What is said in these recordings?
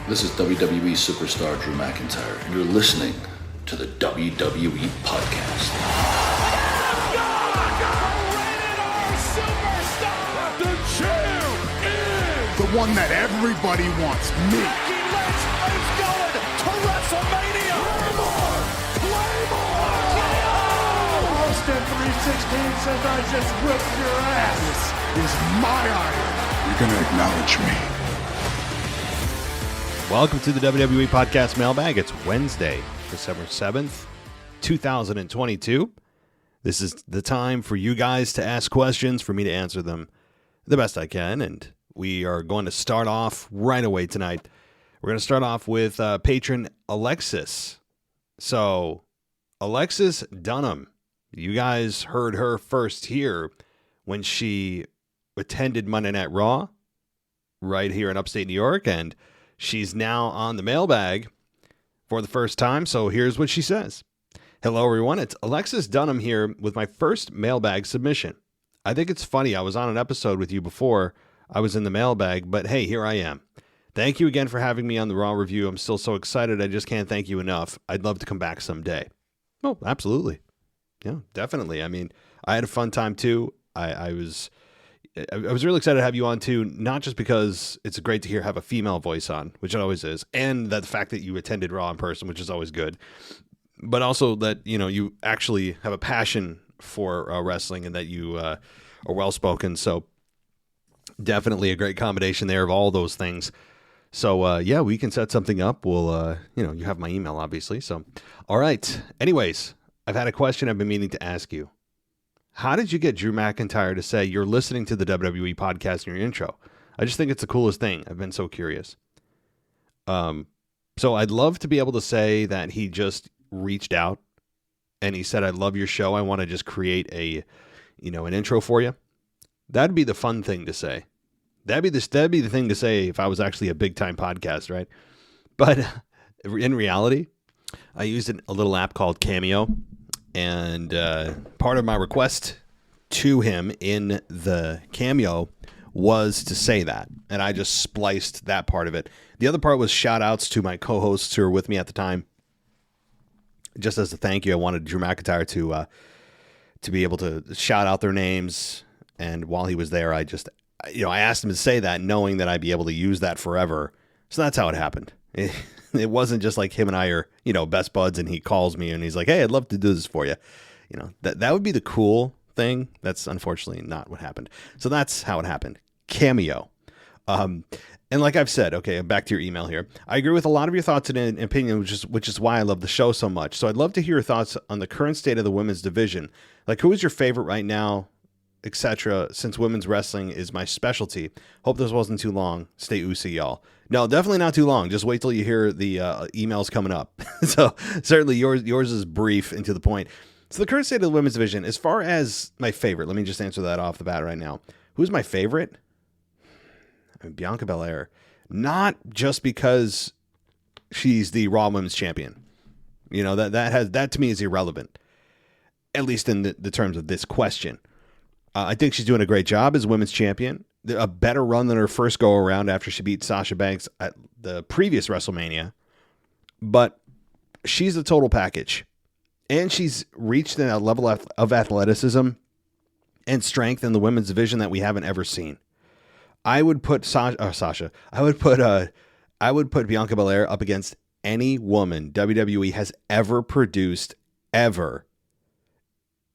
This is WWE superstar Drew McIntyre, and you're listening to the WWE Podcast. The champ is the one that everybody wants, me. Becky Lynch is going to WrestleMania. Claymore! Austin 316 says I just whipped your ass. This is my iron. You're going to acknowledge me. Welcome to the WWE Podcast Mailbag. It's Wednesday, December 7th, 2022. This is the time for you guys to ask questions, for me to answer them the best I can, and we are going to start off right away tonight. We're going to start off with patron Alexis. So, Alexis Dunham, you guys heard her first here when she attended Monday Night Raw right here in upstate New York, and she's now on the mailbag for the first time, so here's what she says. Hello, everyone. It's Alexis Dunham here with my first mailbag submission. I think it's funny. I was on an episode with you before I was in the mailbag, but hey, here I am. Thank you again for having me on the Raw review. I'm still so excited. I just can't thank you enough. I'd love to come back someday. Oh, absolutely. Yeah, definitely. I mean, I had a fun time too. I was really excited to have you on too, not just because it's great to have a female voice on, which it always is, and that the fact that you attended Raw in person, which is always good, but also that, you actually have a passion for wrestling and that you are well-spoken. So definitely a great combination there of all those things. So yeah, we can set something up. We'll, you have my email, obviously. So, all right. Anyways, I've had a question I've been meaning to ask you. How did you get Drew McIntyre to say you're listening to the WWE podcast in your intro? I just think it's the coolest thing. I've been so curious. So I'd love to be able to say that he just reached out and he said, I love your show. I want to just create an intro for you. That'd be the fun thing to say. That'd be the thing to say if I was actually a big time podcast, right? But in reality, I used a little app called Cameo. And part of my request to him in the Cameo was to say that. And I just spliced that part of it. The other part was shout outs to my co-hosts who were with me at the time. Just as a thank you, I wanted Drew McIntyre to be able to shout out their names. And while he was there, I asked him to say that knowing that I'd be able to use that forever. So that's how it happened. It wasn't just like him and I are, best buds and he calls me and he's like, hey, I'd love to do this for you. That would be the cool thing. That's unfortunately not what happened. So that's how it happened. Cameo. And like I've said, okay, back to your email here. I agree with a lot of your thoughts and opinion, which is why I love the show so much. So I'd love to hear your thoughts on the current state of the women's division. Like, who is your favorite right now, etc., since women's wrestling is my specialty. Hope this wasn't too long. Stay oozy, y'all. No, definitely not too long. Just wait till you hear the emails coming up. So certainly yours is brief and to the point. So the current state of the women's division, as far as my favorite, let me just answer that off the bat right now. Who's my favorite? Bianca Belair. Not just because she's the Raw Women's Champion. That to me is irrelevant. At least in the terms of this question. I think she's doing a great job as women's champion. A better run than her first go around after she beat Sasha Banks at the previous WrestleMania. But she's a total package. And she's reached a level of athleticism and strength in the women's division that we haven't ever seen. I would put Sasha. I would put Bianca Belair up against any woman WWE has ever produced ever.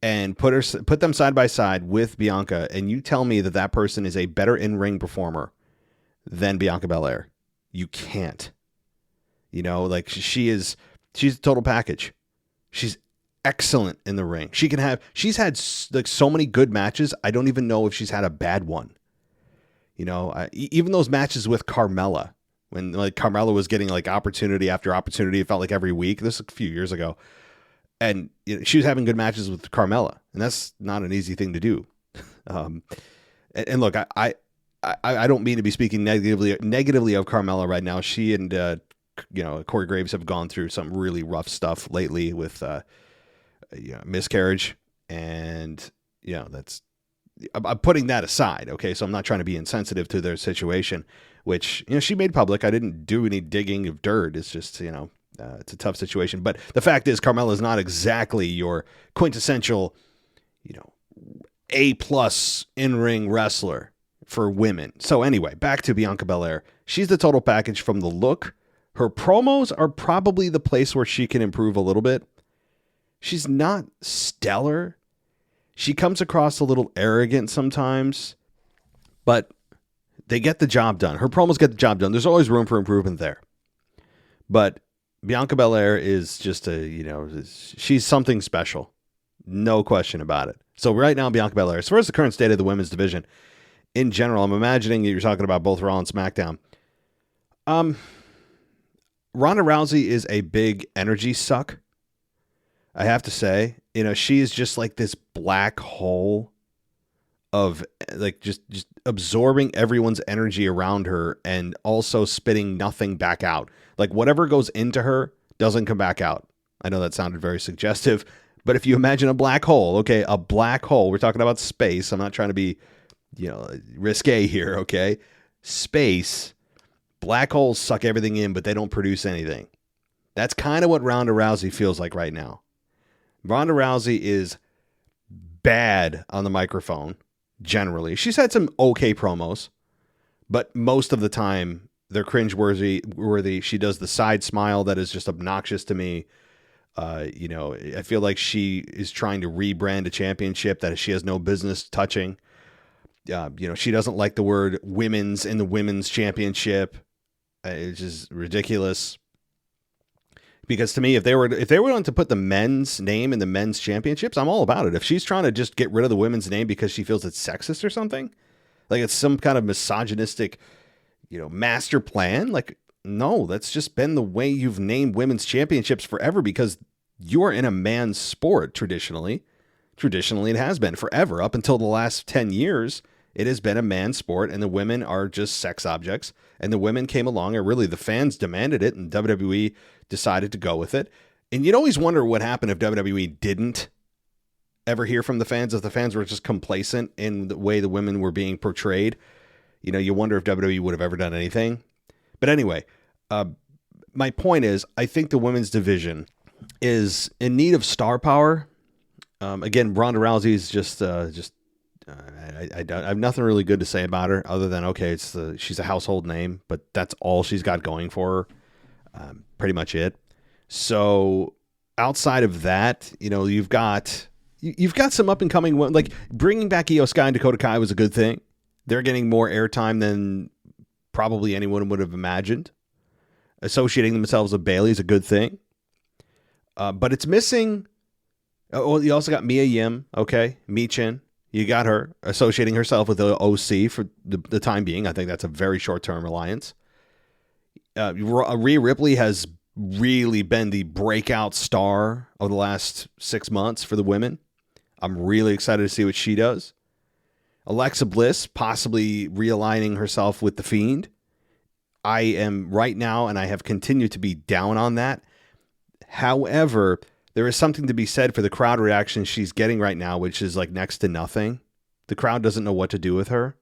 And put them side by side with Bianca, and you tell me that person is a better in-ring performer than Bianca Belair. You can't. She's a total package. She's excellent in the ring. She's had so many good matches. I don't even know if she's had a bad one. Even those matches with Carmella, when Carmella was getting opportunity after opportunity, it felt like every week. This was a few years ago. And she was having good matches with Carmella, and that's not an easy thing to do. And look, I don't mean to be speaking negatively of Carmella right now. She and Corey Graves have gone through some really rough stuff lately with miscarriage, and that's I'm putting that aside, okay? So I'm not trying to be insensitive to their situation, which, she made public. I didn't do any digging of dirt. It's just, it's a tough situation. But the fact is, Carmella is not exactly your quintessential, A+ in-ring wrestler for women. So anyway, back to Bianca Belair. She's the total package from the look. Her promos are probably the place where she can improve a little bit. She's not stellar. She comes across a little arrogant sometimes, but they get the job done. Her promos get the job done. There's always room for improvement there. But Bianca Belair is just she's something special. No question about it. So right now, Bianca Belair, as far as the current state of the women's division, in general, I'm imagining you're talking about both Raw and SmackDown. Ronda Rousey is a big energy suck. I have to say, she is just like this black hole of like just absorbing everyone's energy around her and also spitting nothing back out. Like whatever goes into her doesn't come back out. I know that sounded very suggestive, but if you imagine a black hole, okay, a black hole, we're talking about space. I'm not trying to be, risque here, okay? Space, black holes suck everything in, but they don't produce anything. That's kind of what Ronda Rousey feels like right now. Ronda Rousey is bad on the microphone, generally. She's had some okay promos, but most of the time they're cringe-worthy. She does the side smile that is just obnoxious to me. I feel like she is trying to rebrand a championship that she has no business touching. She doesn't like the word women's in the women's championship. It's just ridiculous. Because to me, if they were going to put the men's name in the men's championships, I'm all about it. If she's trying to just get rid of the women's name because she feels it's sexist or something, like it's some kind of misogynistic, master plan, like, no, that's just been the way you've named women's championships forever because you're in a man's sport traditionally. Traditionally, it has been forever. Up until the last 10 years, it has been a man's sport and the women are just sex objects. And the women came along and really the fans demanded it and WWE decided to go with it. And you'd always wonder what happened if WWE didn't ever hear from the fans, if the fans were just complacent in the way the women were being portrayed. You wonder if WWE would have ever done anything. But anyway, my point is, I think the women's division is in need of star power. Again, Ronda Rousey is I have nothing really good to say about her other than, okay, she's a household name, but that's all she's got going for her. Pretty much it. So outside of that, you've got some up and coming, like bringing back Io Sky and Dakota Kai was a good thing. They're getting more airtime than probably anyone would have imagined. Associating themselves with Bayley is a good thing. But it's missing. Oh, you also got Mia Yim. Okay. Michin. You got her associating herself with the OC for the time being. I think that's a very short-term alliance. Rhea Ripley has really been the breakout star of the last 6 months for the women. I'm really excited to see what she does. Alexa Bliss possibly realigning herself with The Fiend. I am right now, and I have continued to be down on that. However, there is something to be said for the crowd reaction she's getting right now, which is like next to nothing. The crowd doesn't know what to do with her.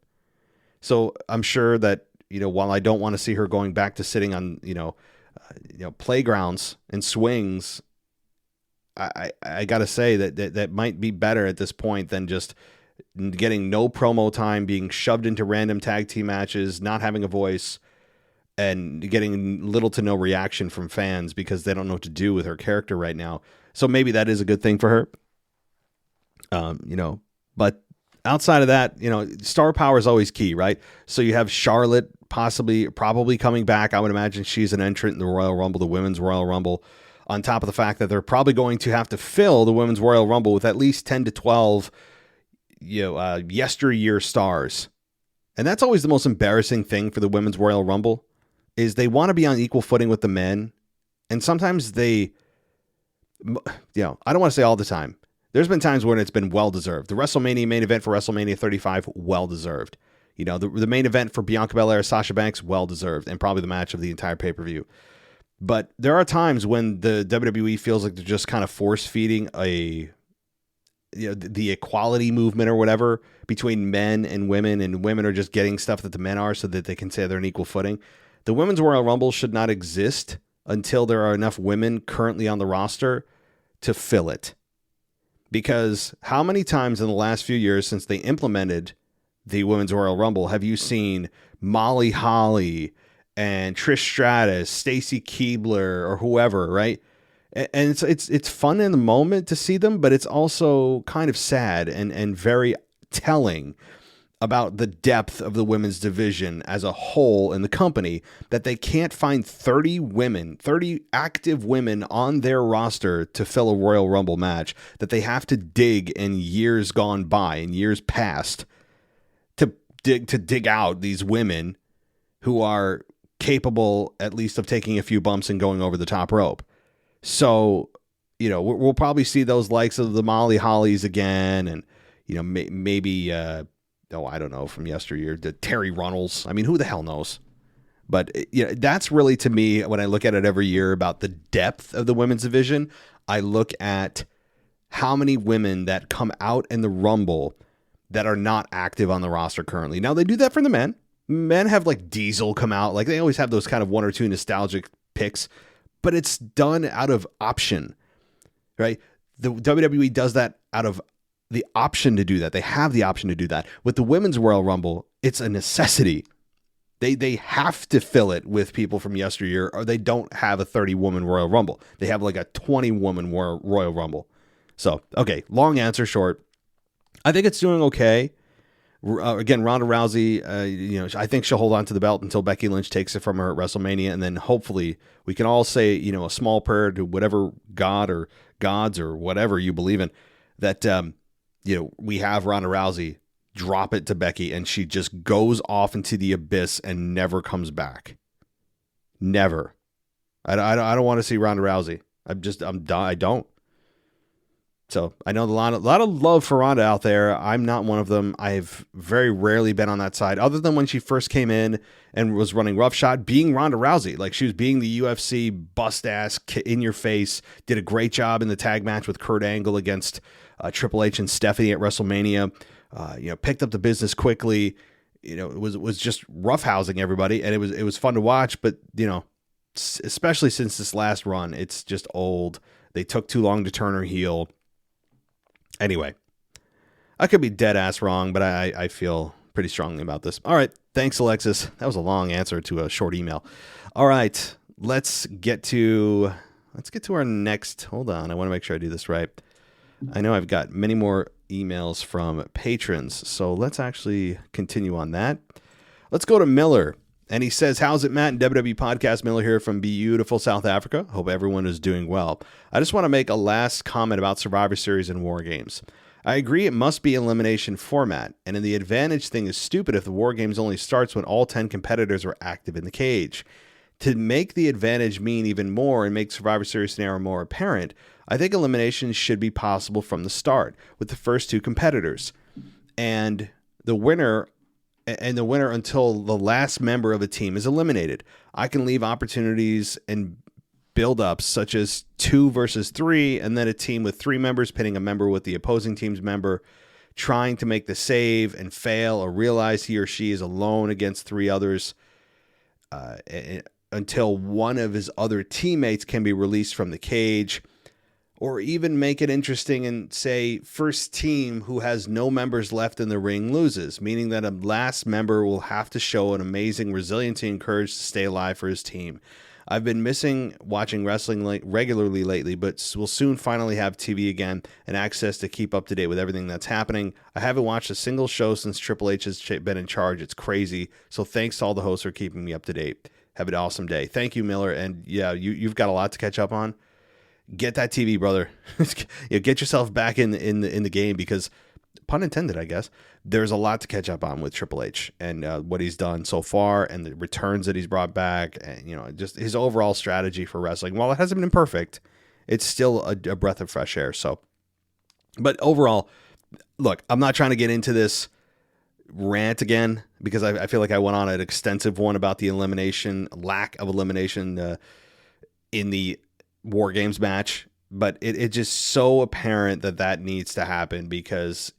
So I'm sure that, while I don't want to see her going back to sitting on, playgrounds and swings, I got to say that might be better at this point than just getting no promo time, being shoved into random tag team matches, not having a voice, and getting little to no reaction from fans because they don't know what to do with her character right now. So maybe that is a good thing for her. But outside of that, star power is always key, right? So you have Charlotte probably coming back. I would imagine she's an entrant in the Royal Rumble, the Women's Royal Rumble, on top of the fact that they're probably going to have to fill the Women's Royal Rumble with at least 10 to 12 yesteryear stars. And that's always the most embarrassing thing for the Women's Royal Rumble is they want to be on equal footing with the men. And sometimes I don't want to say all the time. There's been times when it's been well-deserved. The WrestleMania main event for WrestleMania 35, well-deserved. The main event for Bianca Belair, Sasha Banks, well-deserved. And probably the match of the entire pay-per-view. But there are times when the WWE feels like they're just kind of force-feeding a the equality movement or whatever between men and women are just getting stuff that the men are so that they can say they're on equal footing. The Women's Royal Rumble should not exist until there are enough women currently on the roster to fill it. Because how many times in the last few years since they implemented the Women's Royal Rumble have you seen Molly Holly and Trish Stratus, Stacy Keibler, or whoever, right? And it's fun in the moment to see them, but it's also kind of sad and very telling about the depth of the women's division as a whole in the company, that they can't find 30 active women on their roster to fill a Royal Rumble match, that they have to dig in years gone by and years past to dig out these women who are capable at least of taking a few bumps and going over the top rope. So, we'll probably see those likes of the Molly Hollies again, and, maybe, I don't know, from yesteryear, the Terry Runnels. I mean, who the hell knows? But, that's really, to me, when I look at it every year about the depth of the women's division, I look at how many women that come out in the Rumble that are not active on the roster currently. Now, they do that for the men. Men have, like, Diesel come out. Like, they always have those kind of one or two nostalgic picks. But it's done out of option, right? The WWE does that out of the option to do that. They have the option to do that. With the Women's Royal Rumble, it's a necessity. They have to fill it with people from yesteryear, or they don't have a 30-woman Royal Rumble. They have like a 20-woman Royal Rumble. So, okay, long answer short. I think it's doing okay. Again, Ronda Rousey, I think she'll hold on to the belt until Becky Lynch takes it from her at WrestleMania, and then hopefully we can all say, a small prayer to whatever God or gods or whatever you believe in, that we have Ronda Rousey drop it to Becky, and she just goes off into the abyss and never comes back. Never. I don't want to see Ronda Rousey. I don't. So I know a lot of love for Ronda out there. I'm not one of them. I've very rarely been on that side, other than when she first came in and was running roughshod, being Ronda Rousey. Like, she was being the UFC bust ass in your face. Did a great job in the tag match with Kurt Angle against Triple H and Stephanie at WrestleMania. Picked up the business quickly. It was just roughhousing everybody, and it was fun to watch. But especially since this last run, it's just old. They took too long to turn her heel. Anyway, I could be dead ass wrong, but I feel pretty strongly about this. All right. Thanks, Alexis. That was a long answer to a short email. All right. Let's get to our next. Hold on. I want to make sure I do this right. I know I've got many more emails from patrons, so let's actually continue on that. Let's go to Miller. And he says, how's it, Matt and WWE Podcast? Miller here from beautiful South Africa. Hope everyone is doing well. I just want to make a last comment about Survivor Series and War Games. I agree it must be elimination format, and in the advantage thing is stupid if the War Games only starts when all 10 competitors are active in the cage. To make the advantage mean even more and make Survivor Series scenario more apparent, I think elimination should be possible from the start with the first 2 competitors. And the winner until the last member of a team is eliminated. I can leave opportunities and build-ups such as 2 versus 3, and then a team with 3 members pitting a member with the opposing team's member, trying to make the save and fail or realize he or she is alone against 3 others until one of his other teammates can be released from the cage. Or even make it interesting and say first team who has no members left in the ring loses, meaning that a last member will have to show an amazing resiliency and courage to stay alive for his team. I've been missing watching wrestling regularly lately, but will soon finally have TV again and access to keep up to date with everything that's happening. I haven't watched a single show since Triple H has been in charge. It's crazy. So thanks to all the hosts for keeping me up to date. Have an awesome day. Thank you, Miller. And yeah, you've got a lot to catch up on. Get that TV, brother. Get yourself back in the game, because, pun intended, I guess, there's a lot to catch up on with Triple H and what he's done so far and the returns that he's brought back, and just his overall strategy for wrestling. While it hasn't been perfect, it's still a breath of fresh air. So, but overall, look, I'm not trying to get into this rant again, because I feel like I went on an extensive one about the lack of elimination in the War Games match. But it's just so apparent that needs to happen, because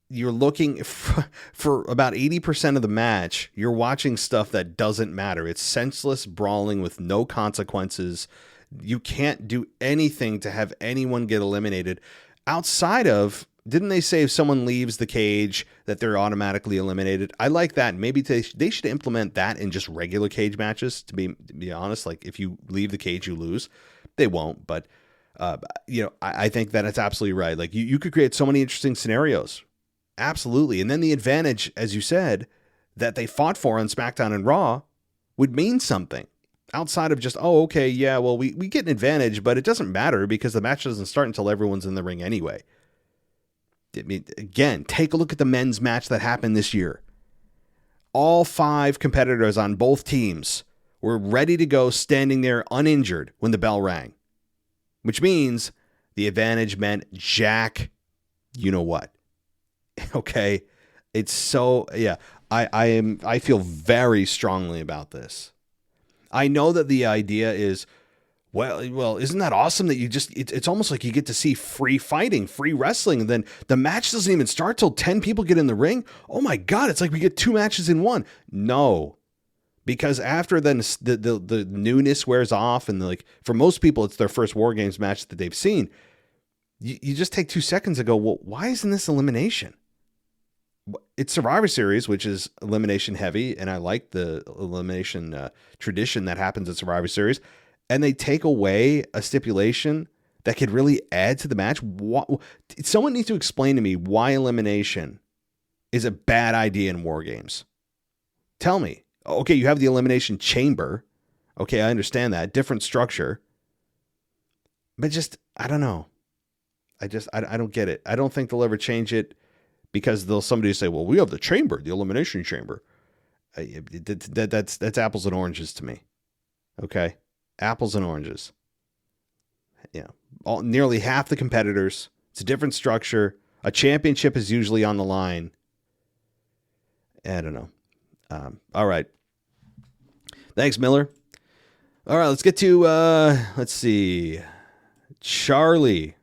you're looking for about 80% of the match. You're watching stuff that doesn't matter. It's senseless brawling with no consequences. You can't do anything to have anyone get eliminated outside of, didn't they say if someone leaves the cage that they're automatically eliminated? I like that. Maybe they should implement that in just regular cage matches, to be honest. Like, if you leave the cage, you lose. They won't, but I think that it's absolutely right. Like, you could create so many interesting scenarios. Absolutely. And then the advantage, as you said, that they fought for on SmackDown and Raw would mean something. Outside of just, oh, okay, yeah, well, we get an advantage, but it doesn't matter because the match doesn't start until everyone's in the ring anyway. I mean, again, take a look at the men's match that happened this year. All 5 competitors on both teams were ready to go, standing there uninjured when the bell rang, which means the advantage meant Jack, you know what? Okay, it's so, yeah. I feel very strongly about this. I know that the idea is, well, isn't that awesome that you just, it's almost like you get to see free fighting, free wrestling, and then the match doesn't even start till 10 people get in the ring. Oh my God, it's like we get 2 matches in one. No, because after then the newness wears off, and like for most people, it's their first War Games match that they've seen. You just take 2 seconds and go, well, why isn't this elimination? It's Survivor Series, which is elimination heavy, and I like the elimination tradition that happens at Survivor Series. And they take away a stipulation that could really add to the match. Someone needs to explain to me why elimination is a bad idea in War Games. Tell me. Okay, you have the elimination chamber. Okay, I understand that. Different structure. But just, I don't know. I don't get it. I don't think they'll ever change it, because somebody will say, well, we have the chamber, the elimination chamber. That's apples and oranges to me. Okay? Apples and oranges. Yeah. Nearly half the competitors. It's a different structure. A championship is usually on the line. I don't know. All right. Thanks, Miller. All right, let's get to, let's see. Charlie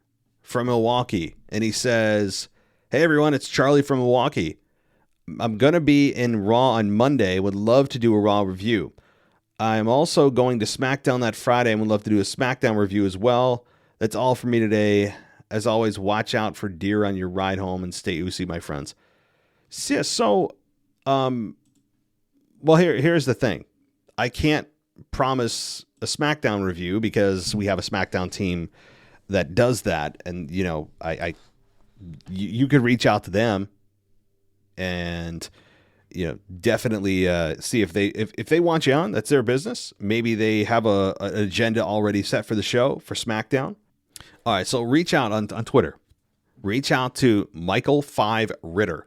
from Milwaukee. And he says, hey, everyone, it's Charlie from Milwaukee. I'm going to be in Raw on Monday. Would love to do a Raw review. I'm also going to SmackDown that Friday and would love to do a SmackDown review as well. That's all for me today. As always, watch out for deer on your ride home and stay oozy, my friends. Well, here's the thing. I can't promise a SmackDown review because we have a SmackDown team that does that. And, you could reach out to them and, definitely see if they want you on. That's their business. Maybe they have an agenda already set for the show for SmackDown. All right, so reach out on Twitter. Reach out to Michael5Ritter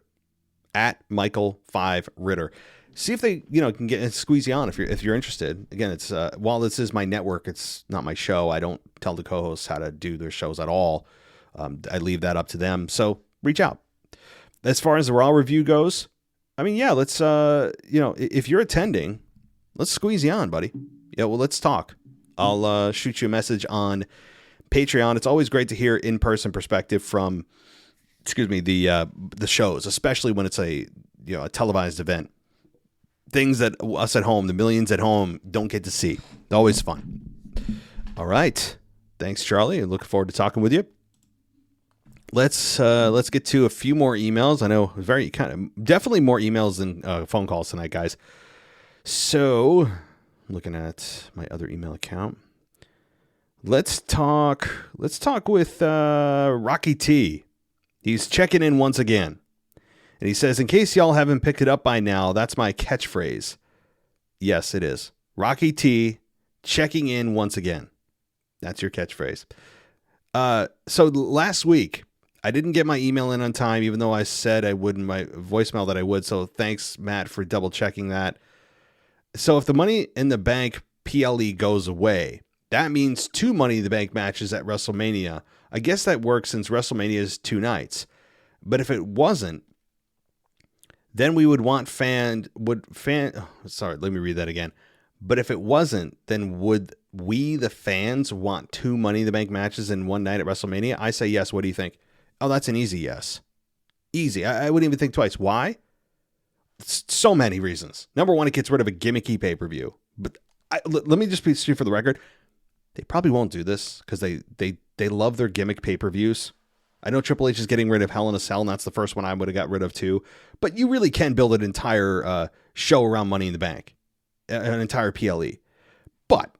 at Michael5Ritter. See if they can squeeze you on if you're interested. Again, it's while this is my network, it's not my show. I don't tell the co-hosts how to do their shows at all. I leave that up to them. So reach out. As far as the Raw review goes, let's, if you're attending, let's squeeze you on, buddy. Yeah, well, let's talk. I'll shoot you a message on Patreon. It's always great to hear in-person perspective from, the shows, especially when it's a televised event. Things that us at home, the millions at home, don't get to see. Always fun. All right. Thanks, Charlie. I look forward to talking with you. Let's get to a few more emails. I know definitely more emails than phone calls tonight, guys. So, I'm looking at my other email account. Let's talk with Rocky T. He's checking in once again. And he says, in case y'all haven't picked it up by now, that's my catchphrase. Yes, it is. Rocky T checking in once again. That's your catchphrase. So last week, I didn't get my email in on time, even though I said I would in my voicemail that I would. So thanks, Matt, for double checking that. So if the Money in the Bank PLE goes away, that means 2 Money in the Bank matches at WrestleMania. I guess that works since WrestleMania is 2 nights. But if it wasn't, then we would want let me read that again. But if it wasn't, then would we, the fans, want 2 Money in the Bank matches in one night at WrestleMania? I say yes. What do you think? Oh, that's an easy yes. Easy. I wouldn't even think twice. Why? So many reasons. Number one, it gets rid of a gimmicky pay-per-view. But let me just be straight for the record. They probably won't do this because they love their gimmick pay-per-views. I know Triple H is getting rid of Hell in a Cell, and that's the first one I would have got rid of too. But you really can build an entire show around Money in the Bank, an entire PLE. But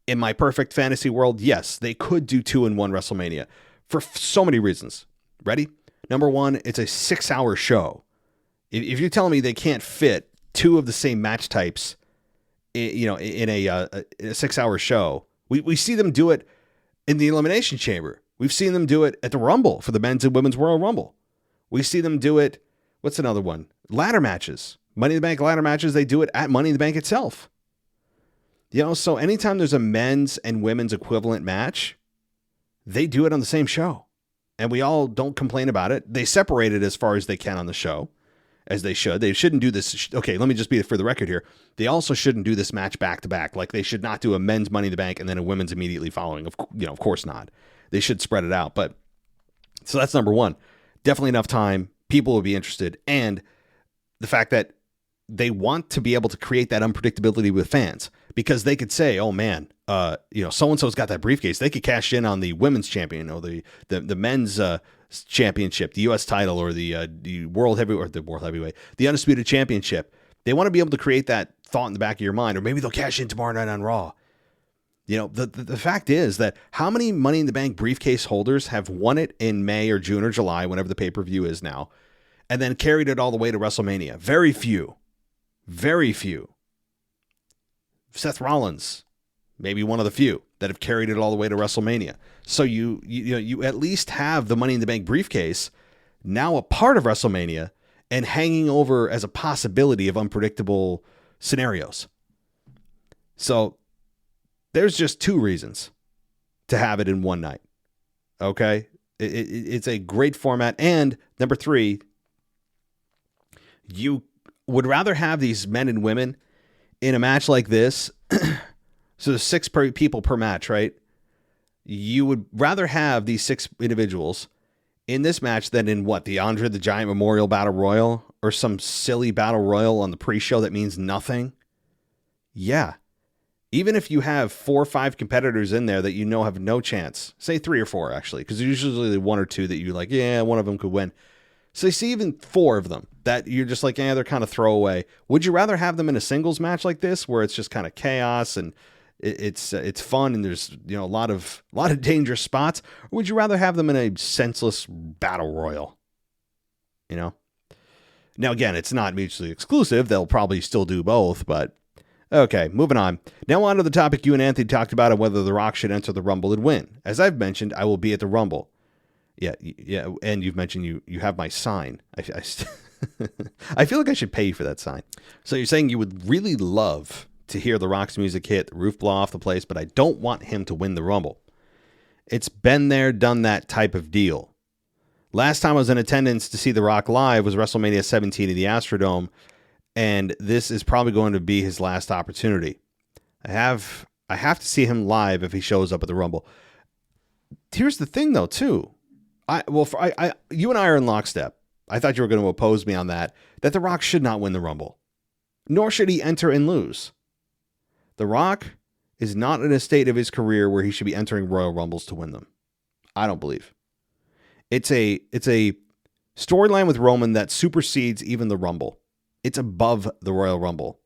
in my perfect fantasy world, yes, they could do 2 in 1 WrestleMania for so many reasons. Ready? Number one, it's a 6-hour show. If you're telling me they can't fit 2 of the same match types, in a 6-hour show, we see them do it in the Elimination Chamber. We've seen them do it at the Rumble for the men's and women's Royal Rumble. We see them do it. What's another one? Ladder matches. Money in the Bank ladder matches. They do it at Money in the Bank itself. So anytime there's a men's and women's equivalent match, they do it on the same show. And we all don't complain about it. They separate it as far as they can on the show, as they should. They shouldn't do this. Okay, let me just be for the record here. They also shouldn't do this match back to back. Like they should not do a men's Money in the Bank and then a women's immediately following. Of course not. They should spread it out. But so that's number one. Definitely enough time. People will be interested. And the fact that they want to be able to create that unpredictability with fans, because they could say, oh man, so-and-so's got that briefcase. They could cash in on the women's champion or the men's championship, the U.S. title, or the world heavyweight, the undisputed championship. They want to be able to create that thought in the back of your mind, or maybe they'll cash in tomorrow night on Raw. The fact is that how many Money in the Bank briefcase holders have won it in May or June or July, whenever the pay-per-view is now, and then carried it all the way to WrestleMania? Very few. Very few. Seth Rollins, maybe one of the few that have carried it all the way to WrestleMania. So you at least have the Money in the Bank briefcase now a part of WrestleMania and hanging over as a possibility of unpredictable scenarios. So there's just 2 reasons to have it in one night. Okay? It's a great format. And number 3, you would rather have these men and women in a match like this. So there's 6 people per match, right? You would rather have these 6 individuals in this match than in the Andre the Giant Memorial Battle Royal or some silly Battle Royal on the pre-show that means nothing. Yeah. Even if you have 4 or 5 competitors in there that have no chance, say 3 or 4 actually, because there's usually 1 or 2 that you like, yeah, one of them could win. So you see even 4 of them that you're just like, they're kind of throwaway. Would you rather have them in a singles match like this where it's just kind of chaos and it's fun and there's a lot of dangerous spots, or would you rather have them in a senseless battle royal? Now again, it's not mutually exclusive. They'll probably still do both, but okay, moving on. Now on to the topic you and Anthony talked about, on whether The Rock should enter the Rumble and win. As I've mentioned, I will be at the Rumble. Yeah, and you've mentioned you have my sign. I feel like I should pay you for that sign. So you're saying you would really love to hear The Rock's music hit, the roof blow off the place, but I don't want him to win the Rumble. It's been there, done that type of deal. Last time I was in attendance to see The Rock live was WrestleMania 17 in the Astrodome, and this is probably going to be his last opportunity. I have to see him live if he shows up at the Rumble. Here's the thing, though, too. You and I are in lockstep. I thought you were going to oppose me on that The Rock should not win the Rumble, nor should he enter and lose. The Rock is not in a state of his career where he should be entering Royal Rumbles to win them. I don't believe. It's a storyline with Roman that supersedes even the Rumble. It's above the Royal Rumble.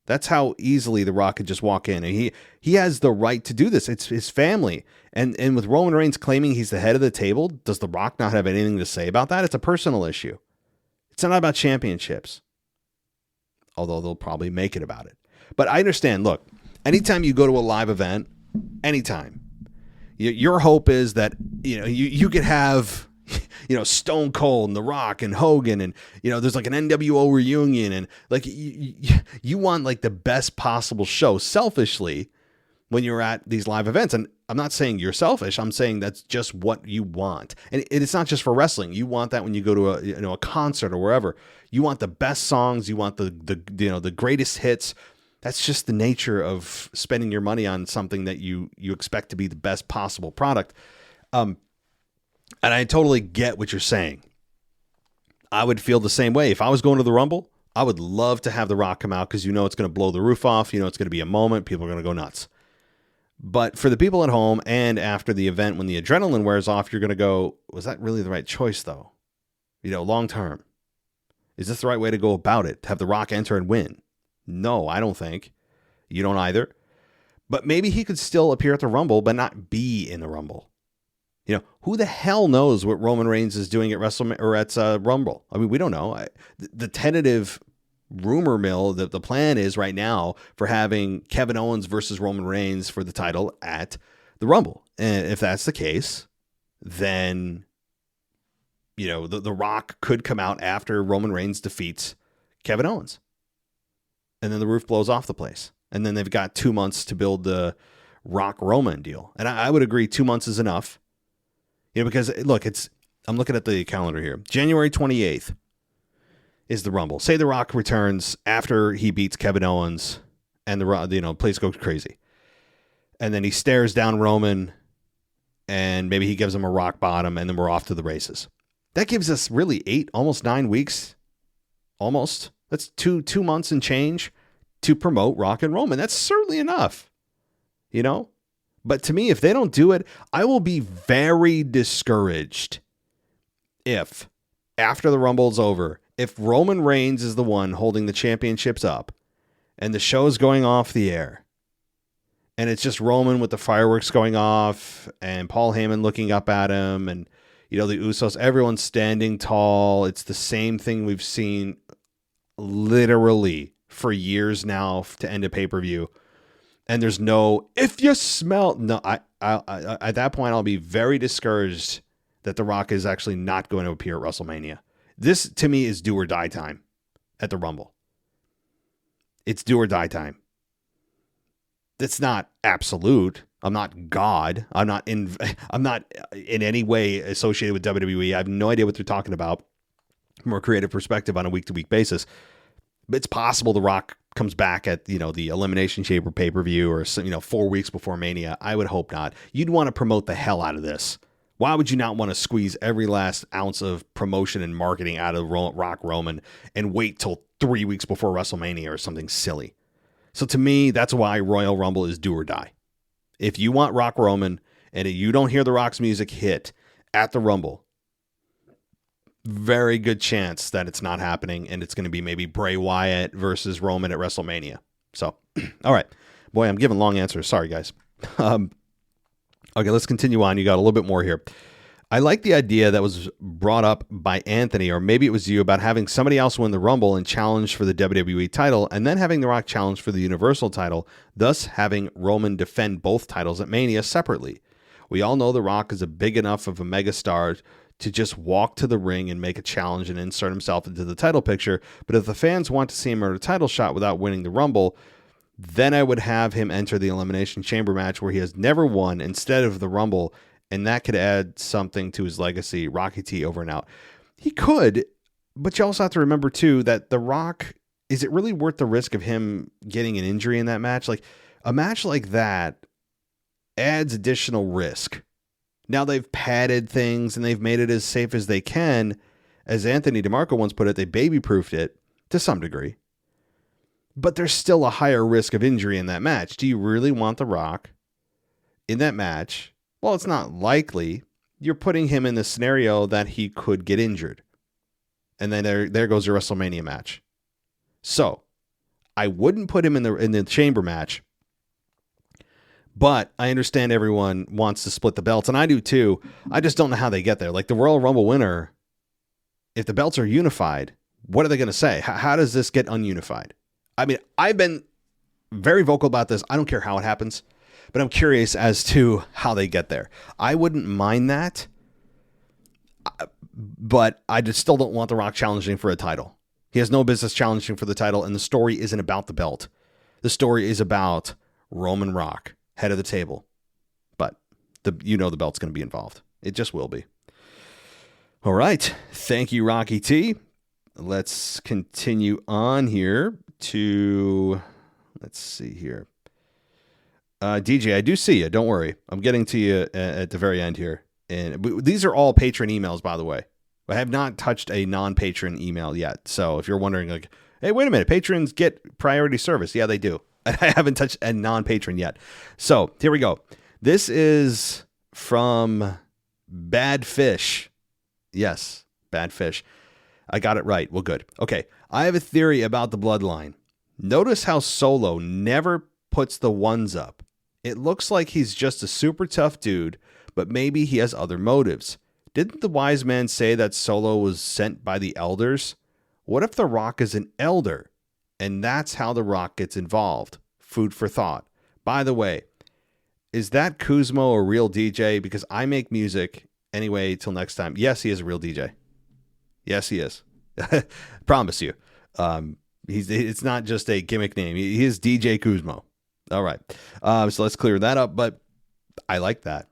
That's how easily The Rock could just walk in. And he has the right to do this. It's his family. And with Roman Reigns claiming he's the head of the table, does The Rock not have anything to say about that? It's a personal issue. It's not about championships. Although they'll probably make it about it. But I understand, look, anytime you go to a live event, anytime, your hope is that you could have Stone Cold and The Rock and Hogan and there's like an NWO reunion and like you want like the best possible show selfishly when you're at these live events. And I'm not saying you're selfish. I'm saying that's just what you want. And it's not just for wrestling. You want that when you go to a concert or wherever. You want the best songs. You want the greatest hits. That's just the nature of spending your money on something that you expect to be the best possible product. And I totally get what you're saying. I would feel the same way. If I was going to the Rumble, I would love to have The Rock come out because it's going to blow the roof off. It's going to be a moment. People are going to go nuts. But for the people at home and after the event, when the adrenaline wears off, you're going to go, was that really the right choice, though? Long term. Is this the right way to go about it? To have The Rock enter and win? No, I don't think. You don't either. But maybe he could still appear at the Rumble, but not be in the Rumble. Who the hell knows what Roman Reigns is doing at WrestleMania or at Rumble? I mean, we don't know. The tentative rumor mill, the plan is right now for having Kevin Owens versus Roman Reigns for the title at the Rumble. And if that's the case, then, the Rock could come out after Roman Reigns defeats Kevin Owens. And then the roof blows off the place. And then they've got 2 months to build the Rock Roman deal. And I would agree 2 months is enough. Because look, I'm looking at the calendar here. January 28th is the Rumble. Say The Rock returns after he beats Kevin Owens and the place goes crazy. And then he stares down Roman and maybe he gives him a rock bottom and then we're off to the races. That gives us really 8, almost 9 weeks. Almost. That's two months and change to promote Rock and Roman. That's certainly enough. But to me, if they don't do it, I will be very discouraged if, after the Rumble's over, if Roman Reigns is the one holding the championships up and the show's going off the air and it's just Roman with the fireworks going off and Paul Heyman looking up at him and, the Usos, everyone's standing tall. It's the same thing we've seen literally for years now to end a pay-per-view. And there's no, if you smell, no, I at that point, I'll be very discouraged that The Rock is actually not going to appear at WrestleMania. This, to me, is do or die time at the Rumble. It's do or die time. It's not absolute. I'm not God. I'm not in any way associated with WWE. I have no idea what they're talking about from a creative perspective on a week-to-week basis. But it's possible The Rock comes back at, the Elimination Chamber pay-per-view or, 4 weeks before Mania. I would hope not. You'd want to promote the hell out of this. Why would you not want to squeeze every last ounce of promotion and marketing out of Rock Roman and wait till 3 weeks before WrestleMania or something silly? So to me, that's why Royal Rumble is do or die. If you want Rock Roman and you don't hear The Rock's music hit at the Rumble, very good chance that it's not happening and it's going to be maybe Bray Wyatt versus Roman at WrestleMania. So, all right. Boy, I'm giving long answers. Sorry, guys. Okay, let's continue on. You got a little bit more here. I like the idea that was brought up by Anthony, or maybe it was you, about having somebody else win the Rumble and challenge for the WWE title, and then having The Rock challenge for the Universal title, thus having Roman defend both titles at Mania separately. We all know The Rock is a big enough of a megastar to just walk to the ring and make a challenge and insert himself into the title picture, but if the fans want to see him earn a title shot without winning the Rumble, then I would have him enter the Elimination Chamber match where he has never won instead of the Rumble, and that could add something to his legacy. Rocky T over and out. He could, but you also have to remember, too, that The Rock, is it really worth the risk of him getting an injury in that match? Like, a match like that adds additional risk. Now they've padded things and they've made it as safe as they can. As Anthony DeMarco once put it, they baby-proofed it to some degree. But there's still a higher risk of injury in that match. Do you really want The Rock in that match? Well, it's not likely. You're putting him in the scenario that he could get injured. And then there goes your WrestleMania match. So, I wouldn't put him in the chamber match. But I understand everyone wants to split the belts, and I do too. I just don't know how they get there. Like the Royal Rumble winner, if the belts are unified, what are they going to say? How does this get ununified? I mean, I've been very vocal about this. I don't care how it happens, but I'm curious as to how they get there. I wouldn't mind that, but I just still don't want The Rock challenging for a title. He has no business challenging for the title, and the story isn't about the belt. The story is about Roman Rock, head of the table. But the belt's going to be involved. It just will be. All right. Thank you, Rocky T. Let's continue on here to, Let's see here. DJ, I do see you. Don't worry. I'm getting to you at the very end here. And these are all patron emails, by the way. I have not touched a non-patron email yet. So if you're wondering, like, hey, wait a minute, patrons get priority service. Yeah, they do. I haven't touched a non-patron yet. So here we go. This is from Bad Fish. Yes, Bad Fish. I got it right. Well, good. Okay. I have a theory about the bloodline. Notice how Solo never puts the ones up. It looks like he's just a super tough dude, but maybe he has other motives. Didn't the wise man say that Solo was sent by the elders? What if The Rock is an elder? And that's how The Rock gets involved. Food for thought. By the way, is that Kuzmo a real DJ? Because I make music. Anyway, till next time. Yes, he is a real DJ. Yes, he is. Promise you. It's not just a gimmick name. He is DJ Kuzmo. All right. So let's clear that up. But I like that.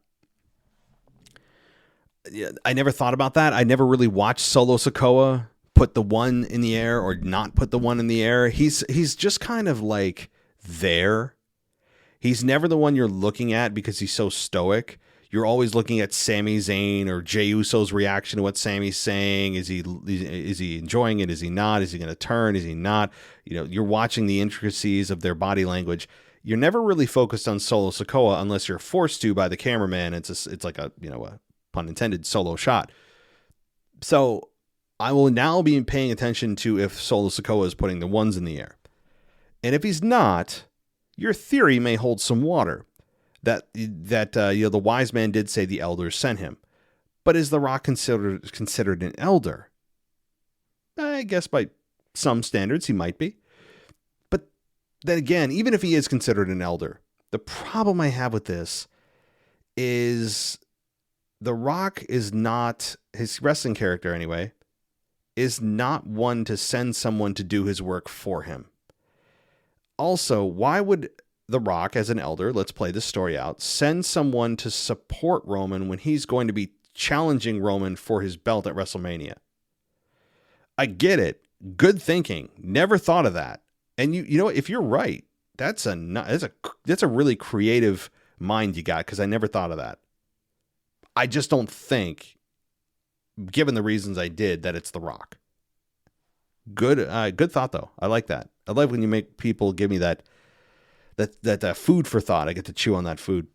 Yeah, I never thought about that. I never really watched Solo Sikoa put the one in the air or not put the one in the air. He's just kind of like there. He's never the one you're looking at because he's so stoic. You're always looking at Sami Zayn or Jey Uso's reaction to what Sami's saying. Is he enjoying it? Is he not? Is he going to turn? Is he not? You know, you're watching the intricacies of their body language. You're never really focused on Solo Sikoa unless you're forced to by the cameraman. It's like a pun intended solo shot. So I will now be paying attention to if Solo Sikoa is putting the ones in the air. And if he's not, your theory may hold some water. That the wise man did say the elders sent him. But is The Rock considered an elder? I guess by some standards he might be. But then again, even if he is considered an elder, the problem I have with this is The Rock is not, his wrestling character anyway, is not one to send someone to do his work for him. Also, why would The Rock, as an elder, let's play this story out, send someone to support Roman when he's going to be challenging Roman for his belt at WrestleMania? I get it. Good thinking. Never thought of that. And you know, if you're right, that's a really creative mind you got, because I never thought of that. I just don't think, given the reasons I did, that it's The Rock. Good thought though. I like that. I love when you make people give me that food for thought. I get to chew on that food.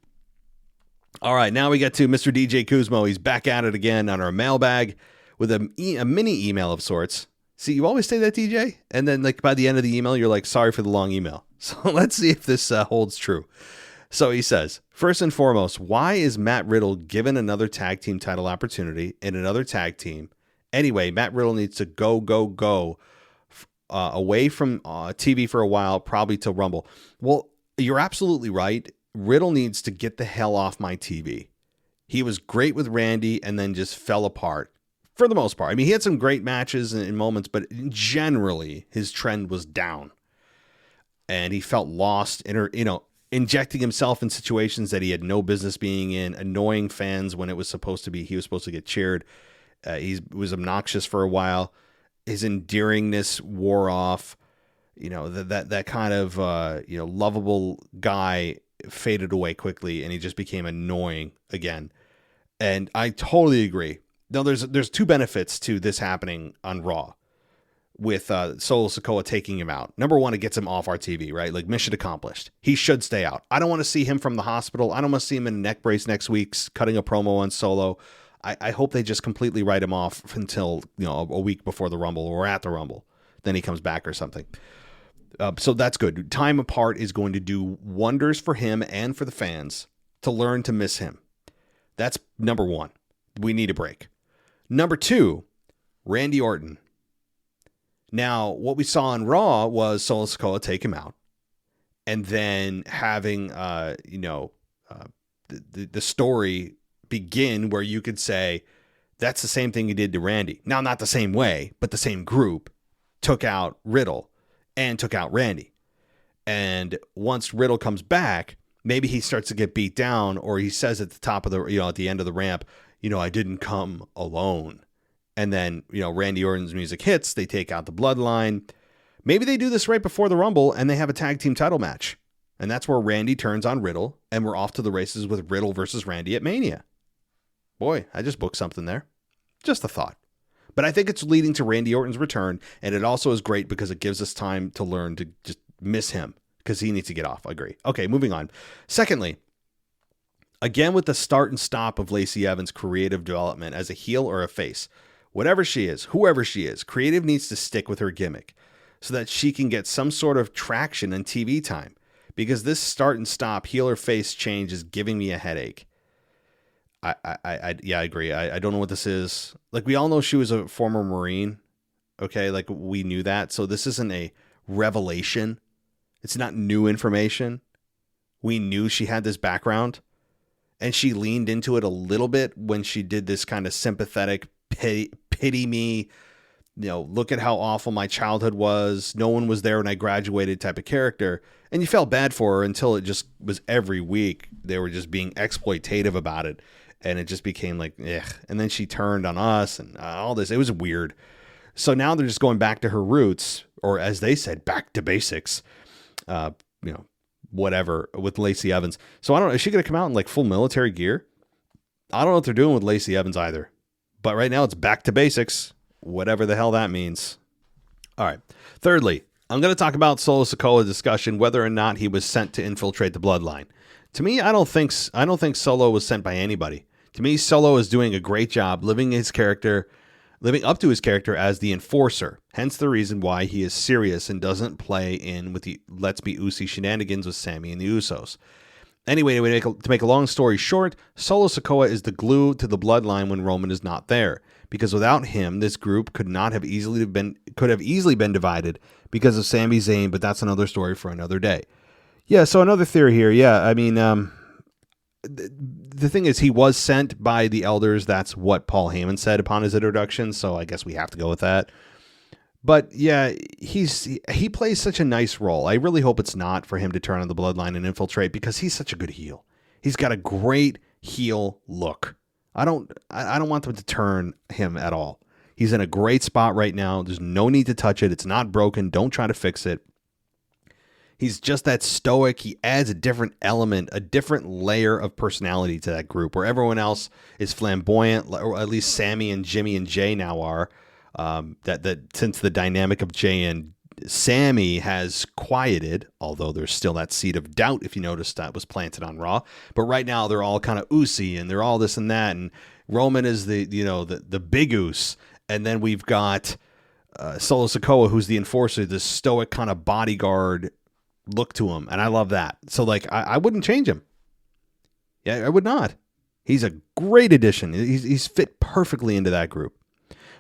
All right, now we get to Mr. DJ Kuzmo. He's back at it again on our mailbag with a mini email of sorts. See, you always say that, DJ, and then like by the end of the email, you're like, sorry for the long email. So let's see if this holds true. So he says, first and foremost, why is Matt Riddle given another tag team title opportunity in another tag team? Anyway, Matt Riddle needs to go away from TV for a while, probably till Rumble. Well, you're absolutely right. Riddle needs to get the hell off my TV. He was great with Randy and then just fell apart for the most part. I mean, he had some great matches and moments, but generally his trend was down. And he felt lost, injecting himself in situations that he had no business being in, annoying fans when it was supposed to be, he was supposed to get cheered. He was obnoxious for a while. His endearingness wore off. That kind of lovable guy faded away quickly, and he just became annoying again. And I totally agree. Now, there's two benefits to this happening on Raw with Solo Sikoa taking him out. Number one, it gets him off our TV, right? Like, mission accomplished. He should stay out. I don't want to see him from the hospital. I don't want to see him in a neck brace next week cutting a promo on Solo. I hope they just completely write him off until a week before the Rumble or at the Rumble. Then he comes back or something. So that's good. Time apart is going to do wonders for him and for the fans to learn to miss him. That's number one. We need a break. Number two, Randy Orton. Now, what we saw on Raw was Solo Sikoa take him out, and then having the story begin where you could say that's the same thing he did to Randy. Now, not the same way, but the same group took out Riddle and took out Randy. And once Riddle comes back, maybe he starts to get beat down, or he says at the top of at the end of the ramp, I didn't come alone. And then, Randy Orton's music hits, they take out the bloodline. Maybe they do this right before the Rumble and they have a tag team title match. And that's where Randy turns on Riddle and we're off to the races with Riddle versus Randy at Mania. Boy, I just booked something there. Just a thought. But I think it's leading to Randy Orton's return, and it also is great because it gives us time to learn to just miss him because he needs to get off. I agree. Okay, moving on. Secondly, again with the start and stop of Lacey Evans' creative development as a heel or a face, whatever she is, whoever she is, creative needs to stick with her gimmick so that she can get some sort of traction and TV time because this start and stop heel or face change is giving me a headache. I agree. I don't know what this is. Like, we all know she was a former Marine. Okay. Like, we knew that. So this isn't a revelation. It's not new information. We knew she had this background and she leaned into it a little bit when she did this kind of sympathetic pity me, look at how awful my childhood was. No one was there when I graduated type of character. And you felt bad for her until it just was every week. They were just being exploitative about it. And it just became like, ugh. And then she turned on us and all this. It was weird. So now they're just going back to her roots, or as they said, back to basics, whatever, with Lacey Evans. So I don't know. Is she going to come out in like full military gear? I don't know what they're doing with Lacey Evans either. But right now it's back to basics, whatever the hell that means. All right. Thirdly, I'm going to talk about Solo Sikoa discussion, whether or not he was sent to infiltrate the bloodline. To me, I don't think Solo was sent by anybody. To me, Solo is doing a great job living up to his character as the enforcer. Hence the reason why he is serious and doesn't play in with the Let's Be Usi shenanigans with Sami and the Usos. Anyway, to make a long story short, Solo Sikoa is the glue to the bloodline when Roman is not there. Because without him, this group could have easily been divided because of Sami Zayn, but that's another story for another day. Yeah, so another theory here. Yeah, I mean, the thing is, he was sent by the elders. That's what Paul Heyman said upon his introduction, so I guess we have to go with that. But yeah, he plays such a nice role. I really hope it's not for him to turn on the bloodline and infiltrate because he's such a good heel. He's got a great heel look. I don't want them to turn him at all. He's in a great spot right now. There's no need to touch it. It's not broken. Don't try to fix it. He's just that stoic. He adds a different element, a different layer of personality to that group where everyone else is flamboyant, or at least Sammy and Jimmy and Jay now are. That since the dynamic of Jay and Sammy has quieted, although there's still that seed of doubt, if you noticed, that was planted on Raw. But right now they're all kind of Usi and they're all this and that. And Roman is the big Us. And then we've got Solo Sikoa, who's the enforcer, the stoic kind of bodyguard look to him, and I love that. So like I wouldn't change him. Yeah, I would not. He's a great addition. He's fit perfectly into that group.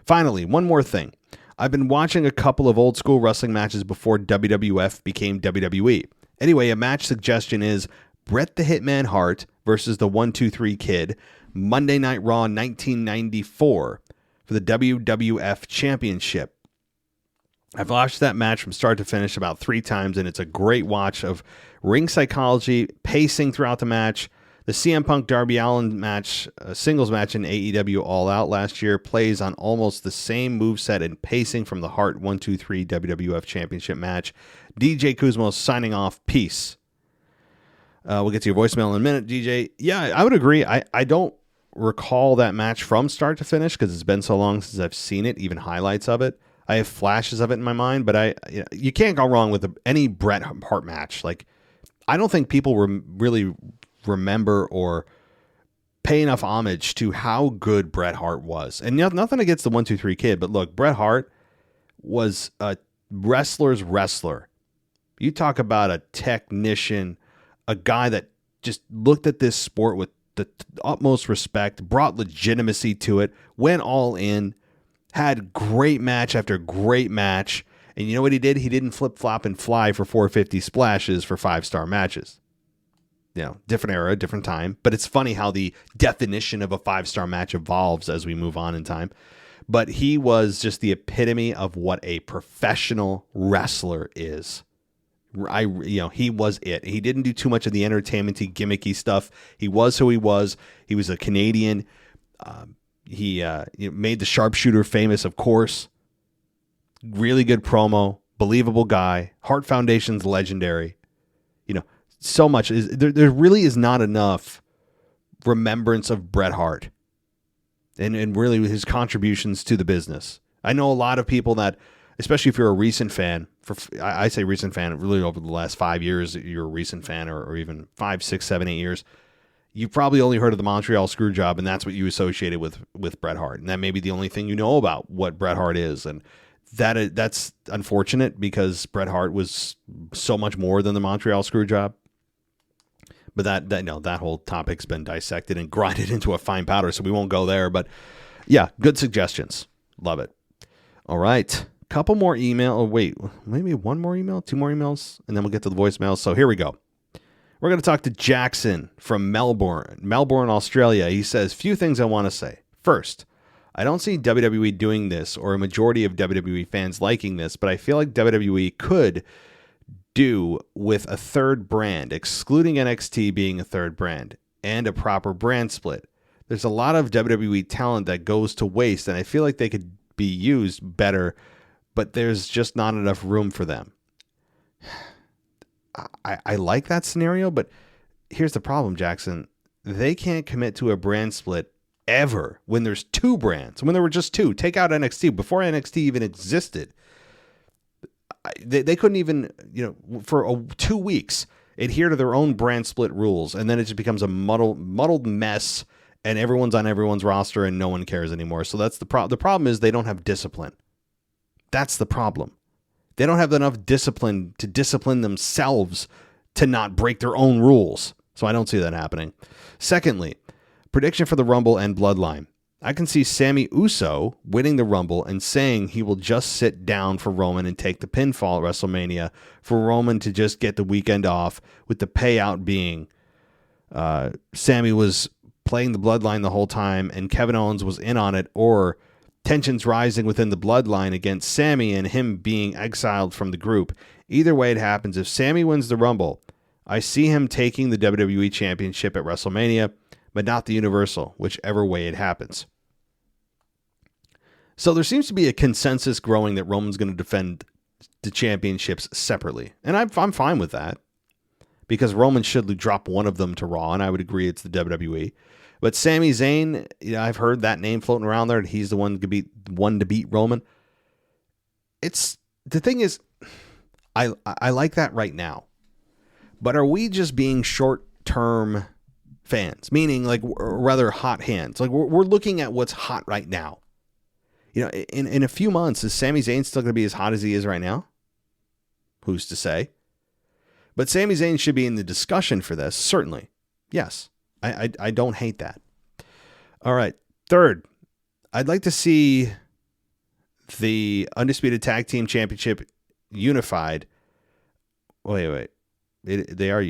Finally, one more thing. I've been watching a couple of old school wrestling matches before WWF became WWE. Anyway, a match suggestion is Bret the Hitman Hart versus the 1-2-3 Kid, Monday Night Raw 1994 for the WWF Championship. I've watched that match from start to finish about 3 times, and it's a great watch of ring psychology, pacing throughout the match. The CM Punk Darby Allin match, singles match in AEW All Out last year, plays on almost the same moveset and pacing from the Hart 1-2-3 WWF Championship match. DJ Kuzmo signing off. Peace. We'll get to your voicemail in a minute, DJ. Yeah, I would agree. I don't recall that match from start to finish because it's been so long since I've seen it, even highlights of it. I have flashes of it in my mind, but you can't go wrong with any Bret Hart match. Like, I don't think people really remember or pay enough homage to how good Bret Hart was. And nothing against the 1-2-3 Kid, but look, Bret Hart was a wrestler's wrestler. You talk about a technician, a guy that just looked at this sport with the utmost respect, brought legitimacy to it, went all in, had great match after great match. And you know what he did? He didn't flip-flop and fly for 450 splashes for 5-star matches. Different era, different time. But it's funny how the definition of a 5-star match evolves as we move on in time. But he was just the epitome of what a professional wrestler is. He was it. He didn't do too much of the entertainment-y, gimmicky stuff. He was who he was. He was a Canadian. He made the sharpshooter famous, of course. Really good promo. believable guy. Hart Foundation's legendary. So much is there really is not enough remembrance of Bret Hart and really his contributions to the business. I know a lot of people that, especially if you're a recent fan, I say recent fan, really over the last 5 years, you're a recent fan, or even 5, 6, 7, 8 years, you've probably only heard of the Montreal Screwjob, and that's what you associated with Bret Hart. And that may be the only thing you know about what Bret Hart is. And that's unfortunate, because Bret Hart was so much more than the Montreal Screwjob. But that whole topic's been dissected and grinded into a fine powder, so we won't go there. But yeah, good suggestions. Love it. All right. Couple more email. Oh, wait, maybe one more email, 2 more emails, and then we'll get to the voicemails. So here we go. We're going to talk to Jackson from Melbourne, Australia. He says, few things I want to say. First, I don't see WWE doing this, or a majority of WWE fans liking this, but I feel like WWE could do with a third brand, excluding NXT being a third brand, and a proper brand split. There's a lot of WWE talent that goes to waste, and I feel like they could be used better, but there's just not enough room for them. I like that scenario, but here's the problem, Jackson. They can't commit to a brand split ever when there's 2 brands. When there were just 2, take out NXT. Before NXT even existed, they couldn't even, for 2 weeks, adhere to their own brand split rules, and then it just becomes a muddled mess, and everyone's on everyone's roster, and no one cares anymore. So that's the problem. The problem is they don't have discipline. That's the problem. They don't have enough discipline to discipline themselves to not break their own rules. So I don't see that happening. Secondly, prediction for the Rumble and Bloodline. I can see Sami Uso winning the Rumble and saying he will just sit down for Roman and take the pinfall at WrestleMania for Roman to just get the weekend off, with the payout being Sami was playing the Bloodline the whole time and Kevin Owens was in on it, or tensions rising within the Bloodline against Sami and him being exiled from the group. Either way it happens, if Sami wins the Rumble, I see him taking the WWE Championship at WrestleMania, but not the Universal, whichever way it happens. So there seems to be a consensus growing that Roman's going to defend the championships separately. And I'm fine with that, because Roman should drop one of them to Raw, and I would agree it's the WWE. But Sami Zayn, I've heard that name floating around there, and he's the one to beat Roman. The thing is, I like that right now. But are we just being short-term fans? Meaning, rather hot hands. We're looking at what's hot right now. In a few months, is Sami Zayn still going to be as hot as he is right now? Who's to say? But Sami Zayn should be in the discussion for this, certainly. Yes. I don't hate that. All right. Third, I'd like to see the Undisputed Tag Team Championship unified. Wait. They are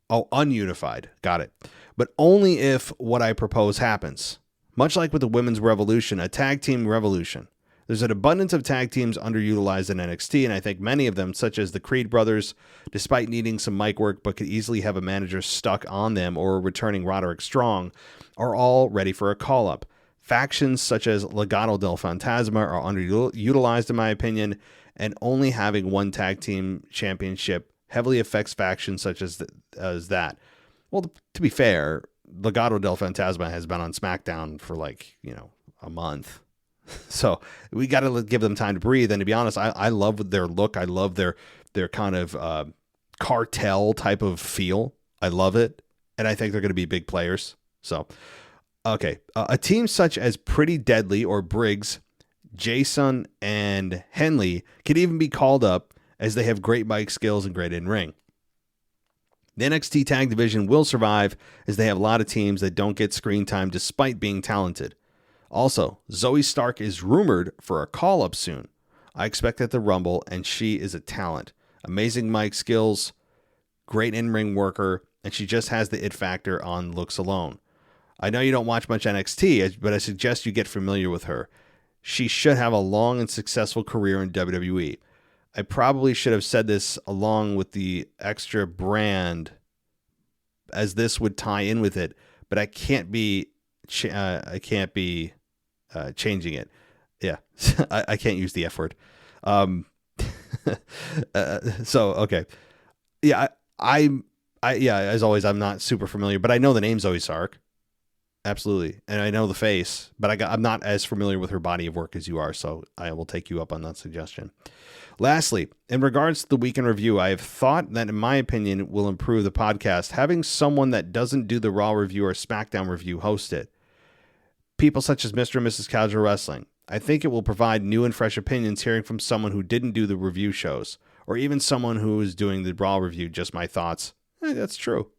ununified. Got it. But only if what I propose happens. Much like with the Women's Revolution, a tag team revolution. There's an abundance of tag teams underutilized in NXT, and I think many of them, such as the Creed brothers, despite needing some mic work but could easily have a manager stuck on them or returning Roderick Strong, are all ready for a call-up. Factions such as Legado del Fantasma are underutilized in my opinion, and only having one tag team championship heavily affects factions such as that. Well, to be fair, Legado del Fantasma has been on SmackDown for a month. So we got to give them time to breathe. And to be honest, I love their look. I love their kind of cartel type of feel. I love it. And I think they're going to be big players. So, okay. A team such as Pretty Deadly or Briggs, Jason, and Henley could even be called up, as they have great mic skills and great in-ring. The NXT tag division will survive, as they have a lot of teams that don't get screen time despite being talented. Also, Zoe Stark is rumored for a call-up soon. I expect at the Rumble, and she is a talent. Amazing mic skills, great in-ring worker, and she just has the it factor on looks alone. I know you don't watch much NXT, but I suggest you get familiar with her. She should have a long and successful career in WWE. I probably should have said this along with the extra brand, as this would tie in with it, but I can't be changing it. Yeah, I can't use the F word. Okay. Yeah, yeah, as always, I'm not super familiar, but I know the name Zoe Sark. Absolutely. And I know the face, but I'm not as familiar with her body of work as you are, so I will take you up on that suggestion. Lastly, in regards to the week in review, I have thought that, in my opinion, will improve the podcast, having someone that doesn't do the Raw review or SmackDown review host it. People such as Mr. and Mrs. Casual Wrestling. I think it will provide new and fresh opinions hearing from someone who didn't do the review shows, or even someone who is doing the Raw review, just my thoughts. That's true.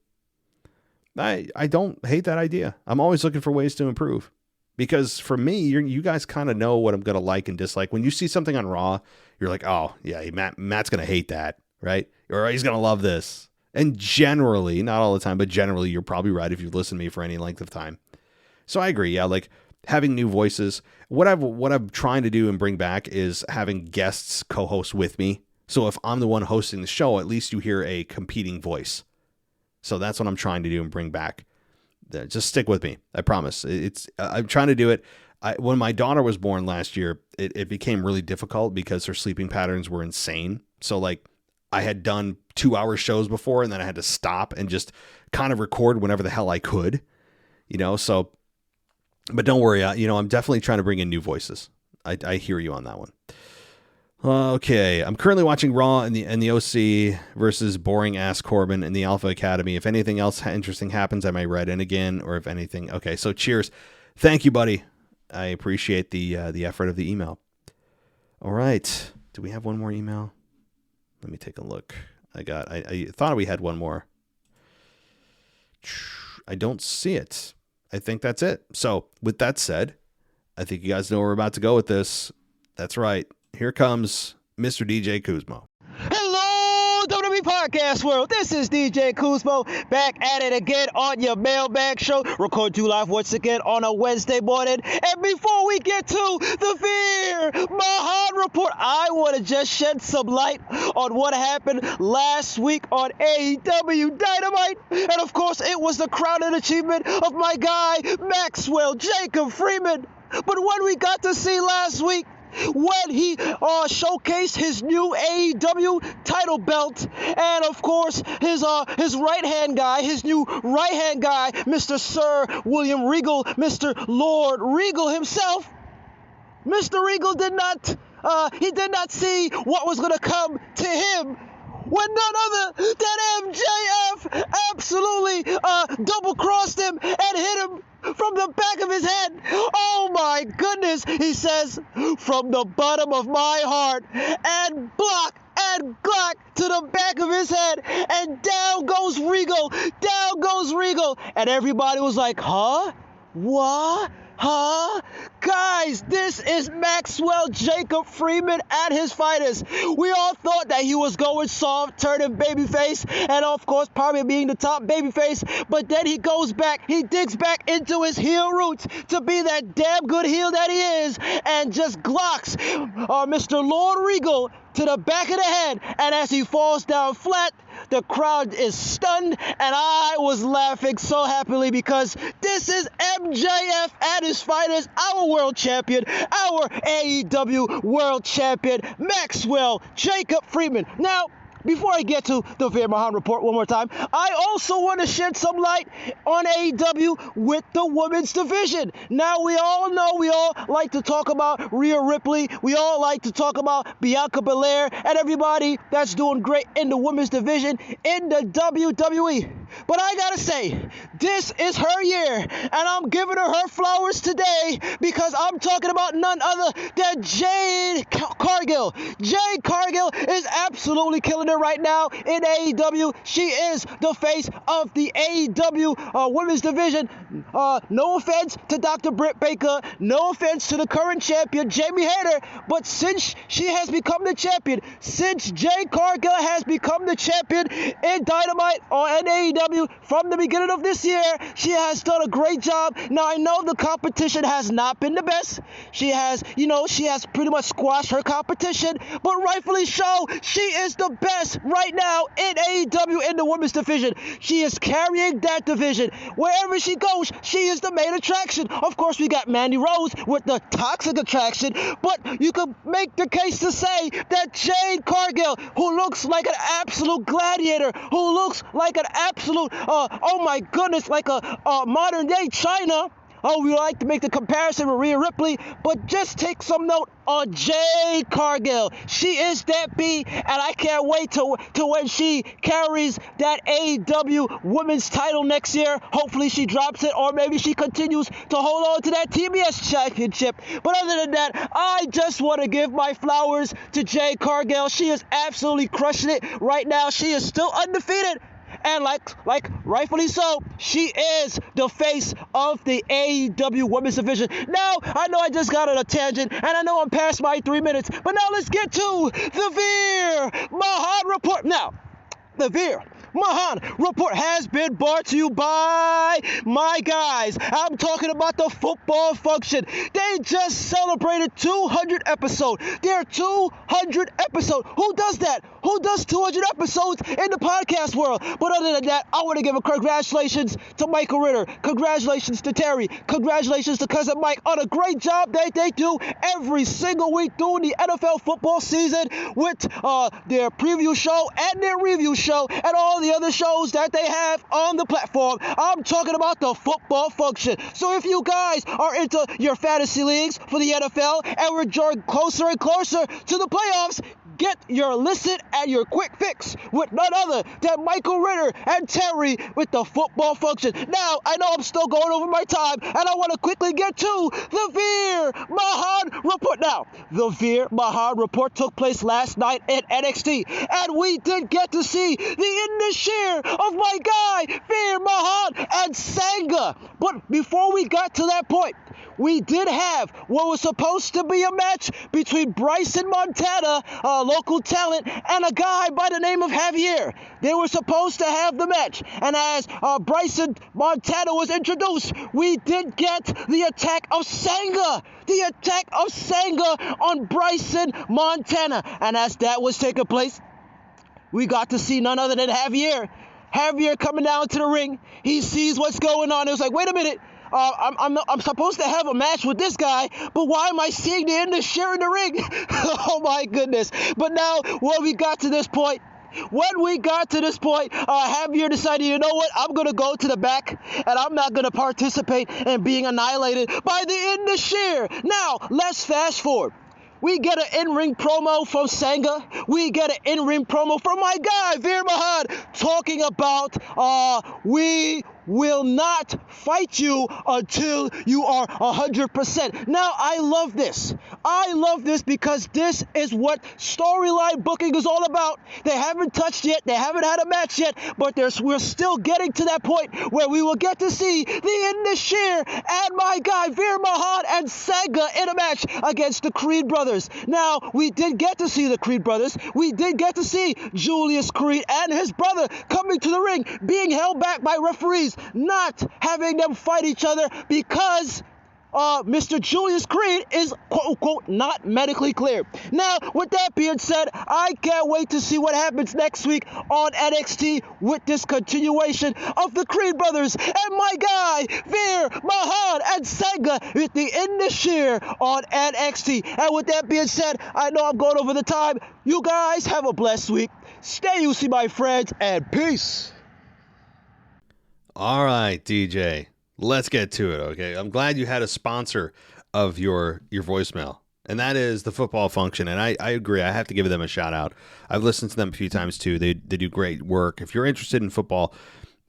I don't hate that idea. I'm always looking for ways to improve. Because for me, you guys kind of know what I'm going to like and dislike. When you see something on Raw, you're like, oh, yeah, Matt's going to hate that, right? Or he's going to love this. And generally, not all the time, but generally, you're probably right if you've listened to me for any length of time. So I agree, yeah, like having new voices. What I'm trying to do and bring back is having guests co-host with me. So if I'm the one hosting the show, at least you hear a competing voice. So that's what I'm trying to do and bring back. Just stick with me. I promise. I'm trying to do it. When my daughter was born last year, it became really difficult because her sleeping patterns were insane. So like I had done 2-hour shows before, and then I had to stop and just kind of record whenever the hell I could, so, but don't worry. I'm definitely trying to bring in new voices. I hear you on that one. Okay, I'm currently watching Raw and the OC versus boring ass Corbin in the Alpha Academy. If anything else interesting happens, I might write in again, or if anything. Okay, so cheers. Thank you, buddy. I appreciate the effort of the email. All right, do we have one more email? Let me take a look. I thought we had one more. I don't see it. I think that's it. So with that said, I think you guys know where we're about to go with this. That's right. Here comes Mr. DJ Kuzmo. Hello, WWE Podcast World. This is DJ Kuzmo back at it again on your Mailbag show. Record you live once again on a Wednesday morning. And before we get to the Veer Mahan Report, I want to just shed some light on what happened last week on AEW Dynamite. And of course, it was the crowning achievement of my guy, Maxwell Jacob Freeman. But what we got to see last week, when he showcased his new AEW title belt, and of course his right-hand guy, his new right-hand guy, Mr. Sir William Regal, Mr. Lord Regal himself. Mr. Regal did not see what was going to come to him when none other than MJF absolutely double-crossed him and hit him from the back of his head. Oh my goodness, he says, from the bottom of my heart, and block and glock to the back of his head, and down goes Regal, and everybody was like, huh? What? Huh? Guys, this is Maxwell Jacob Freeman at his finest. We all thought that he was going soft, turning babyface, and of course probably being the top babyface, but then he digs back into his heel roots to be that damn good heel that he is, and just glocks Mr. Lord Regal to the back of the head, and as he falls down flat, the crowd is stunned, and I was laughing so happily because this is MJF at his finest, our world champion, our AEW world champion, Maxwell Jacob Freeman. Now, before I get to the Veer Mahan Report one more time, I also want to shed some light on AEW with the women's division. Now, we all like to talk about Rhea Ripley. We all like to talk about Bianca Belair and everybody that's doing great in the women's division in the WWE. But I gotta say, this is her year, and I'm giving her flowers today because I'm talking about none other than Jade Cargill. Jade Cargill is absolutely killing it right now in AEW. She is the face of the AEW women's division. No offense to Dr. Britt Baker, no offense to the current champion, Jamie Hayter, but since she has become the champion, since Jade Cargill has become the champion in Dynamite or in AEW, AEW from the beginning of this year. She has done a great job. Now, I know the competition has not been the best. She has pretty much squashed her competition, but rightfully so, she is the best right now in AEW in the women's division. She is carrying that division. Wherever she goes, she is the main attraction. Of course, we got Mandy Rose with the toxic attraction, but you could make the case to say that Jade Cargill, who looks like an absolute gladiator, who looks like an absolute, oh my goodness, like a modern day China. Oh, we like to make the comparison with Rhea Ripley, but just take some note on Jade Cargill. She is that B, and I can't wait to when she carries that AEW women's title next year. Hopefully she drops it, or maybe she continues to hold on to that TBS championship. But other than that, I just want to give my flowers to Jade Cargill. She is absolutely crushing it right now. She is still undefeated. And like rightfully so, she is the face of the AEW women's division. Now, I know I just got on a tangent, and I know I'm past my 3 minutes, but now let's get to the Veer Mahan Report. Now, the Veer Mahan Report has been brought to you by my guys. I'm talking about the Football Function. They just celebrated 200 episodes. Their 200 episode. Who does that? Who does 200 episodes in the podcast world? But other than that, I want to give a congratulations to Michael Ritter. Congratulations to Terry. Congratulations to Cousin Mike on a great job that they do every single week during the NFL football season with their preview show and their review show and all the other shows that they have on the platform. I'm talking about the Football Function. So if you guys are into your fantasy leagues for the NFL and we're drawing closer and closer to the playoffs, get your listen and your quick fix with none other than Michael Ritter and Terry with the Football Function. Now, I know I'm still going over my time, and I want to quickly get to the Veer Mahan Report. Now, the Veer Mahan Report took place last night at NXT, and we did get to see the in the sheer of my guy, Veer Mahan and Sangha. But before we got to that point, we did have what was supposed to be a match between Bryson Montana, a local talent, and a guy by the name of Javier. They were supposed to have the match. And as Bryson Montana was introduced, we did get the attack of Sangha. The attack of Sangha on Bryson Montana. And as that was taking place, we got to see none other than Javier. Javier coming down to the ring. He sees what's going on. It was like, wait a minute. I'm supposed to have a match with this guy, but why am I seeing the end of sharing the ring? Oh my goodness. But now, when we got to this point, Javier decided, you know what, I'm going to go to the back, and I'm not going to participate in being annihilated by the end of sheer. Now, let's fast forward. We get an in-ring promo from Sangha. We get an in-ring promo from my guy, Veer Mahan, talking about we will not fight you until you are 100%. Now, I love this. I love this because this is what storyline booking is all about. They haven't touched yet. They haven't had a match yet, but we're still getting to that point where we will get to see the In the Sheer and my guy Veer Mahan and Sangha in a match against the Creed brothers. Now, we did get to see the Creed brothers. We did get to see Julius Creed and his brother coming to the ring, being held back by referees, not having them fight each other because Mr. Julius Creed is quote-unquote not medically cleared. Now, with that being said, I can't wait to see what happens next week on NXT with this continuation of the Creed brothers and my guy, Veer Mahan and Sangha with the In the Sheer on NXT. And with that being said, I know I'm going over the time. You guys have a blessed week. Stay juicy, my friends, and peace. All right, DJ. Let's get to it, okay? I'm glad you had a sponsor of your voicemail, and that is the Football Function, and I agree. I have to give them a shout-out. I've listened to them a few times, too. They do great work. If you're interested in football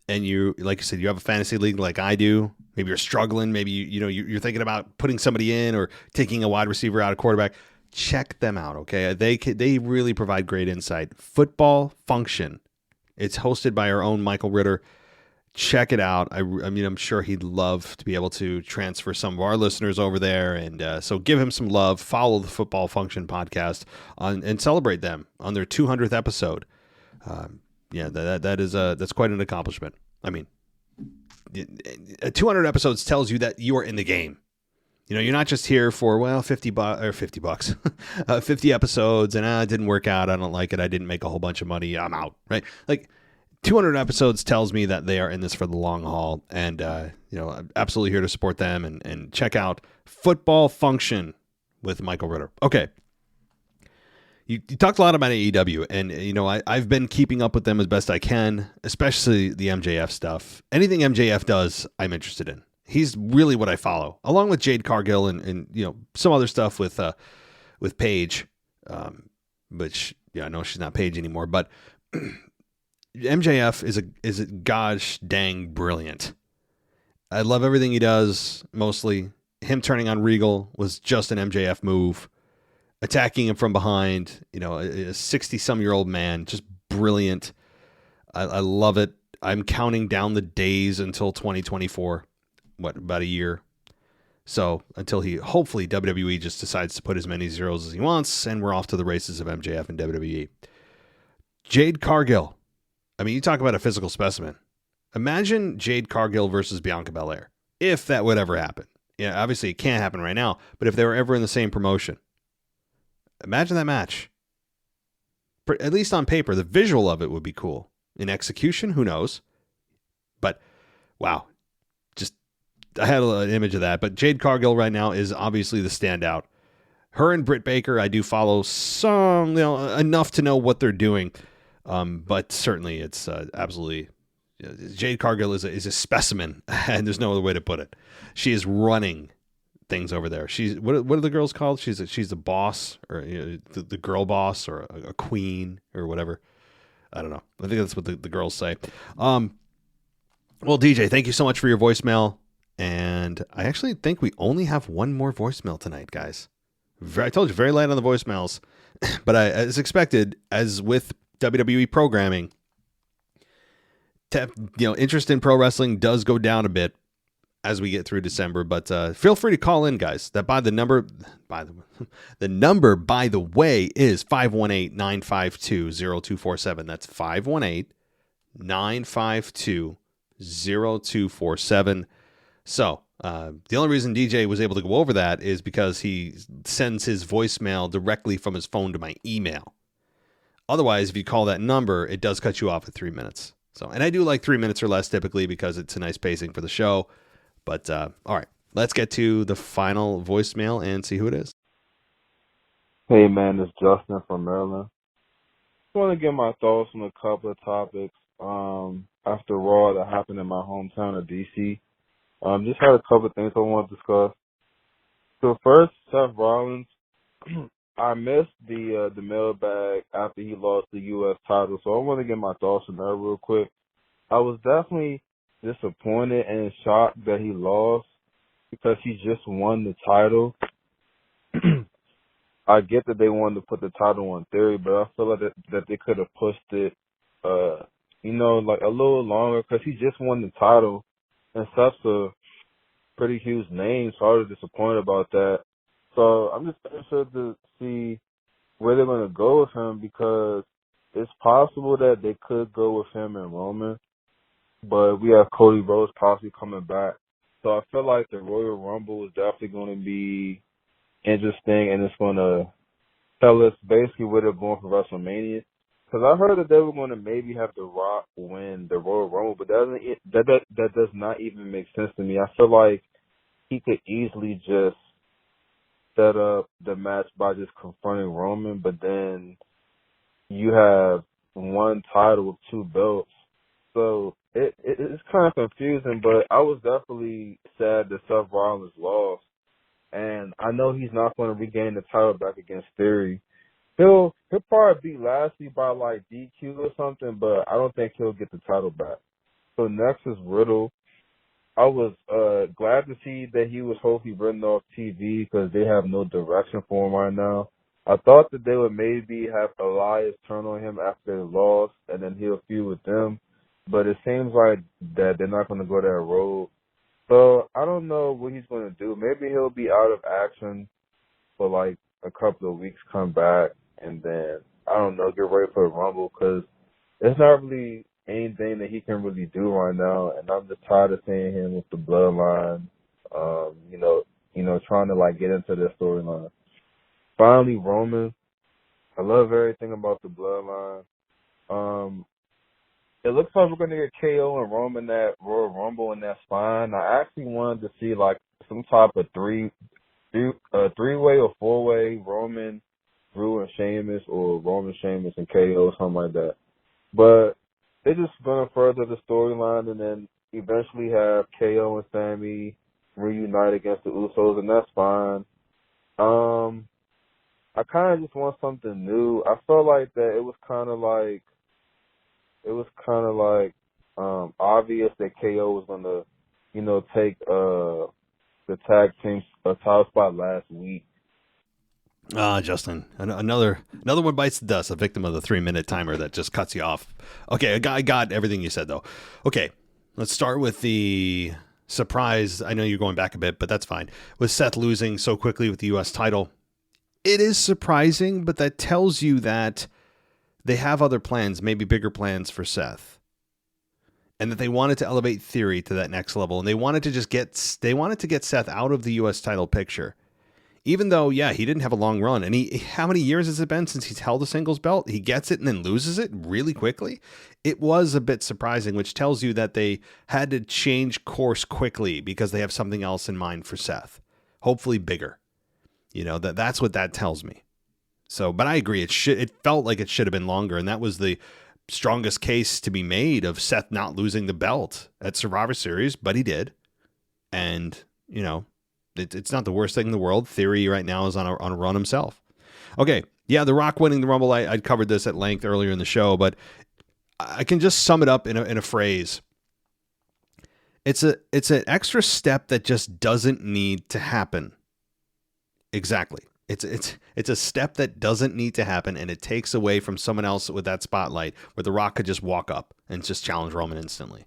and you, like I said, you have a fantasy league like I do, maybe you're struggling, maybe you're thinking about putting somebody in or taking a wide receiver out of quarterback, check them out, okay? They really provide great insight. Football Function. It's hosted by our own Michael Ritter. Check it out. I mean, I'm sure he'd love to be able to transfer some of our listeners over there. And so give him some love. Follow the Football Function podcast and celebrate them on their 200th episode. That's quite an accomplishment. I mean, 200 episodes tells you that you are in the game. You know, you're not just here for, well, 50 bucks, 50 episodes, and it didn't work out. I don't like it. I didn't make a whole bunch of money. I'm out, right? Like 200 episodes tells me that they are in this for the long haul, and you know, I'm absolutely here to support them and check out Football Function with Michael Ritter. Okay. You talked a lot about AEW, and you know, I've been keeping up with them as best I can, especially the MJF stuff. Anything MJF does, I'm interested in. He's really what I follow, along with Jade Cargill and you know, some other stuff with Paige, which I know she's not Paige anymore, but MJF is a gosh dang brilliant. I love everything he does. Mostly him turning on Regal was just an MJF move. Attacking him from behind, you know, a 60-some-year-old man, just brilliant. I love it. I'm counting down the days until 2024. What, about a year? So until hopefully WWE just decides to put as many zeros as he wants, and we're off to the races of MJF and WWE. Jade Cargill. I mean, you talk about a physical specimen. Imagine Jade Cargill versus Bianca Belair, if that would ever happen. Yeah, obviously it can't happen right now, but if they were ever in the same promotion. Imagine that match. At least on paper, the visual of it would be cool. In execution, who knows? But, wow. Just, I had an image of that. But Jade Cargill right now is obviously the standout. Her and Britt Baker, I do follow some, you know, enough to know what they're doing. But certainly it's absolutely... Jade Cargill is a specimen, and there's no other way to put it. She is running things over there. She's what are the girls called? She's a boss, or you know, the girl boss, or a queen, or whatever. I don't know. I think that's what the girls say. Well, DJ, thank you so much for your voicemail, and I actually think we only have one more voicemail tonight, guys. I told you, very light on the voicemails, but as expected, as with WWE programming, interest in pro wrestling does go down a bit as we get through December, but feel free to call in, guys. The number, by the way, is 518-952-0247. That's 518-952-0247. So the only reason DJ was able to go over that is because he sends his voicemail directly from his phone to my email. Otherwise, if you call that number, it does cut you off at 3 minutes. So, and I do like 3 minutes or less typically because it's a nice pacing for the show. But, all right, let's get to the final voicemail and see who it is. Hey, man, it's Justin from Maryland. I want to get my thoughts on a couple of topics after Raw that happened in my hometown of D.C. Just had a couple of things I want to discuss. So first, Seth Rollins. I missed the mailbag after he lost the U.S. title, so I want to get my thoughts on that real quick. I was definitely disappointed and shocked that he lost because he just won the title. I get that they wanted to put the title on Theory, but I feel like that they could have pushed it, like a little longer because he just won the title, and Seth's a pretty huge name, so I was disappointed about that. So I'm just interested to see where they're going to go with him because it's possible that they could go with him and Roman. But we have Cody Rhodes possibly coming back. So I feel like the Royal Rumble is definitely going to be interesting, and it's going to tell us basically where they're going for WrestleMania. Because I heard that they were going to maybe have The Rock win the Royal Rumble, but that does not even make sense to me. I feel like he could easily just set up the match by just confronting Roman, but then you have one title with two belts. So it's kind of confusing, but I was definitely sad that Seth Rollins lost. And I know he's not going to regain the title back against Theory. He'll probably beat Lashley by like DQ or something, but I don't think he'll get the title back. So next is Riddle. I was glad to see that he was hopefully written off TV because they have no direction for him right now. I thought that they would maybe have Elias turn on him after they lost and then he'll feud with them. But it seems like that they're not going to go that road. So I don't know what he's going to do. Maybe he'll be out of action for like a couple of weeks, come back, and then, I don't know, get ready for the Rumble because it's not really anything that he can really do right now, and I'm just tired of seeing him with the bloodline. Trying to like get into this storyline. Finally, Roman. I love everything about the bloodline. It looks like we're gonna get KO and Roman at Royal Rumble, and that's fine. I actually wanted to see like some type of three-way or four-way Roman, Drew, and Sheamus, or Roman, Sheamus, and KO, something like that. But they're just gonna further the storyline, and then eventually have KO and Sami reunite against the Usos, and that's fine. I kind of just want something new. I felt like that it was kind of like obvious that KO was gonna, take the tag team title spot last week. Justin, another one bites the dust. A victim of the 3-minute timer that just cuts you off. Okay, I got everything you said though. Okay, let's start with the surprise. I know you're going back a bit, but that's fine. With Seth losing so quickly with the U.S. title, it is surprising, but that tells you that they have other plans, maybe bigger plans for Seth, and that they wanted to elevate Theory to that next level, and they wanted to get Seth out of the U.S. title picture. Even though, yeah, he didn't have a long run, and how many years has it been since he's held a singles belt? He gets it and then loses it really quickly. It was a bit surprising, which tells you that they had to change course quickly because they have something else in mind for Seth. Hopefully bigger. That's what that tells me. So, but I agree. It felt like it should have been longer, and that was the strongest case to be made of Seth not losing the belt at Survivor Series, but he did. And, it's not the worst thing in the world. Theory right now is on a run himself. Okay, yeah, The Rock winning the Rumble. I covered this at length earlier in the show, but I can just sum it up in a phrase. It's an extra step that just doesn't need to happen. Exactly. It's a step that doesn't need to happen, and it takes away from someone else with that spotlight where The Rock could just walk up and just challenge Roman instantly.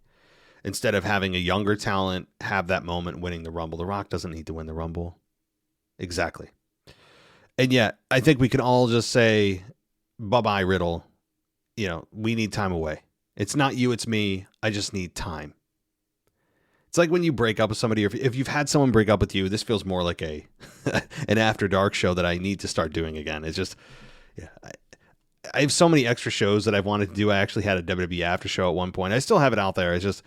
Instead of having a younger talent have that moment winning the Rumble. The Rock doesn't need to win the Rumble. Exactly. And yet, I think we can all just say, bye-bye, Riddle. We need time away. It's not you, it's me. I just need time. It's like when you break up with somebody, or if you've had someone break up with you, this feels more like an After Dark show that I need to start doing again. It's just, yeah, I have so many extra shows that I've wanted to do. I actually had a WWE After Show at one point. I still have it out there. It's just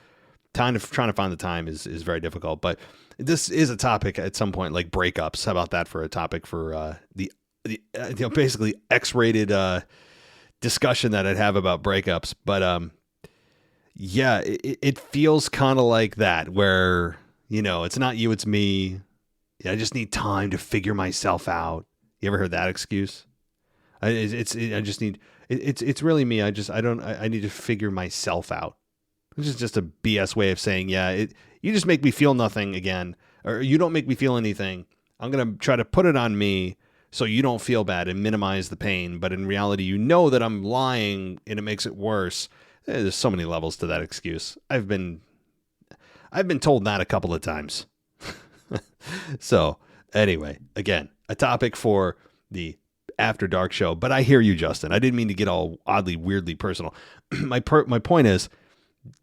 trying to find the time is very difficult. But this is a topic at some point, like breakups. How about that for a topic for the basically X-rated discussion that I'd have about breakups. But yeah, it feels kind of like that, where it's not you, it's me. I just need time to figure myself out. You ever heard that excuse? It's really me. I need to figure myself out. Which is just a BS way of saying, you just make me feel nothing again, or you don't make me feel anything. I'm going to try to put it on me so you don't feel bad and minimize the pain. But in reality, that I'm lying and it makes it worse. There's so many levels to that excuse. I've been told that a couple of times. So anyway, again, a topic for the After Dark show, but I hear you, Justin. I didn't mean to get all oddly, weirdly personal. My point is,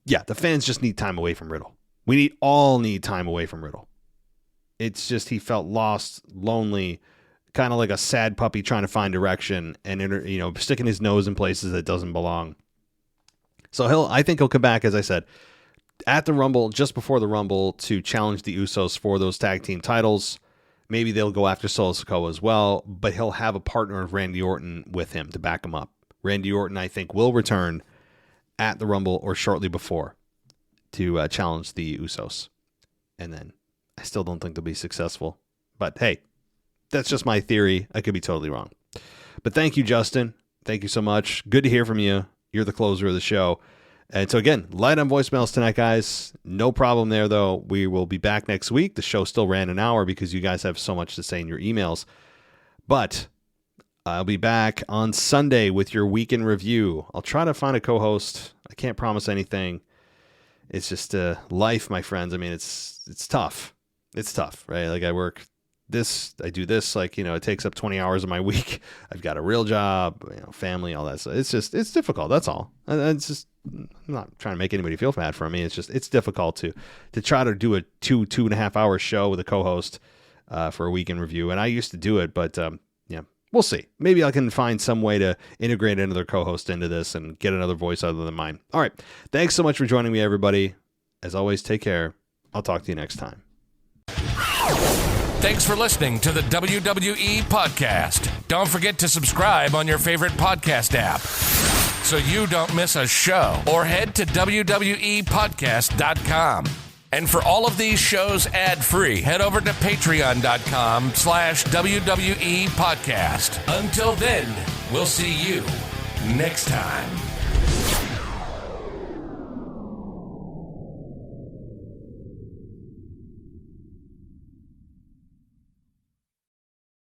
yeah, the fans just need time away from Riddle. We all need time away from Riddle. It's just he felt lost, lonely, kind of like a sad puppy trying to find direction and sticking his nose in places that doesn't belong. So I think he'll come back, as I said, at the Rumble, just before the Rumble, to challenge the Usos for those tag team titles. Maybe they'll go after Solo Sikoa as well, but he'll have a partner of Randy Orton with him to back him up. Randy Orton, I think, will return at the Rumble or shortly before to challenge the Usos. And then I still don't think they'll be successful. But hey, that's just my theory. I could be totally wrong. But thank you, Justin. Thank you so much. Good to hear from you. You're the closer of the show. And so again, light on voicemails tonight, guys. No problem there, though. We will be back next week. The show still ran an hour because you guys have so much to say in your emails. But I'll be back on Sunday with your weekend review. I'll try to find a co-host. I can't promise anything. It's just life, my friends. I mean, it's tough. It's tough, right? Like I work I do this, like, it takes up 20 hours of my week. I've got a real job, family, all that stuff. It's difficult. That's all. And I'm not trying to make anybody feel bad for me. It's difficult to try to do a 2.5 hour show with a co-host for a week in review. And I used to do it, but we'll see. Maybe I can find some way to integrate another co-host into this and get another voice other than mine. All right. Thanks so much for joining me, everybody. As always, take care. I'll talk to you next time. Thanks for listening to the WWE Podcast. Don't forget to subscribe on your favorite podcast app so you don't miss a show, or head to WWEpodcast.com. And for all of these shows ad-free, head over to patreon.com/WWE Podcast. Until then, we'll see you next time.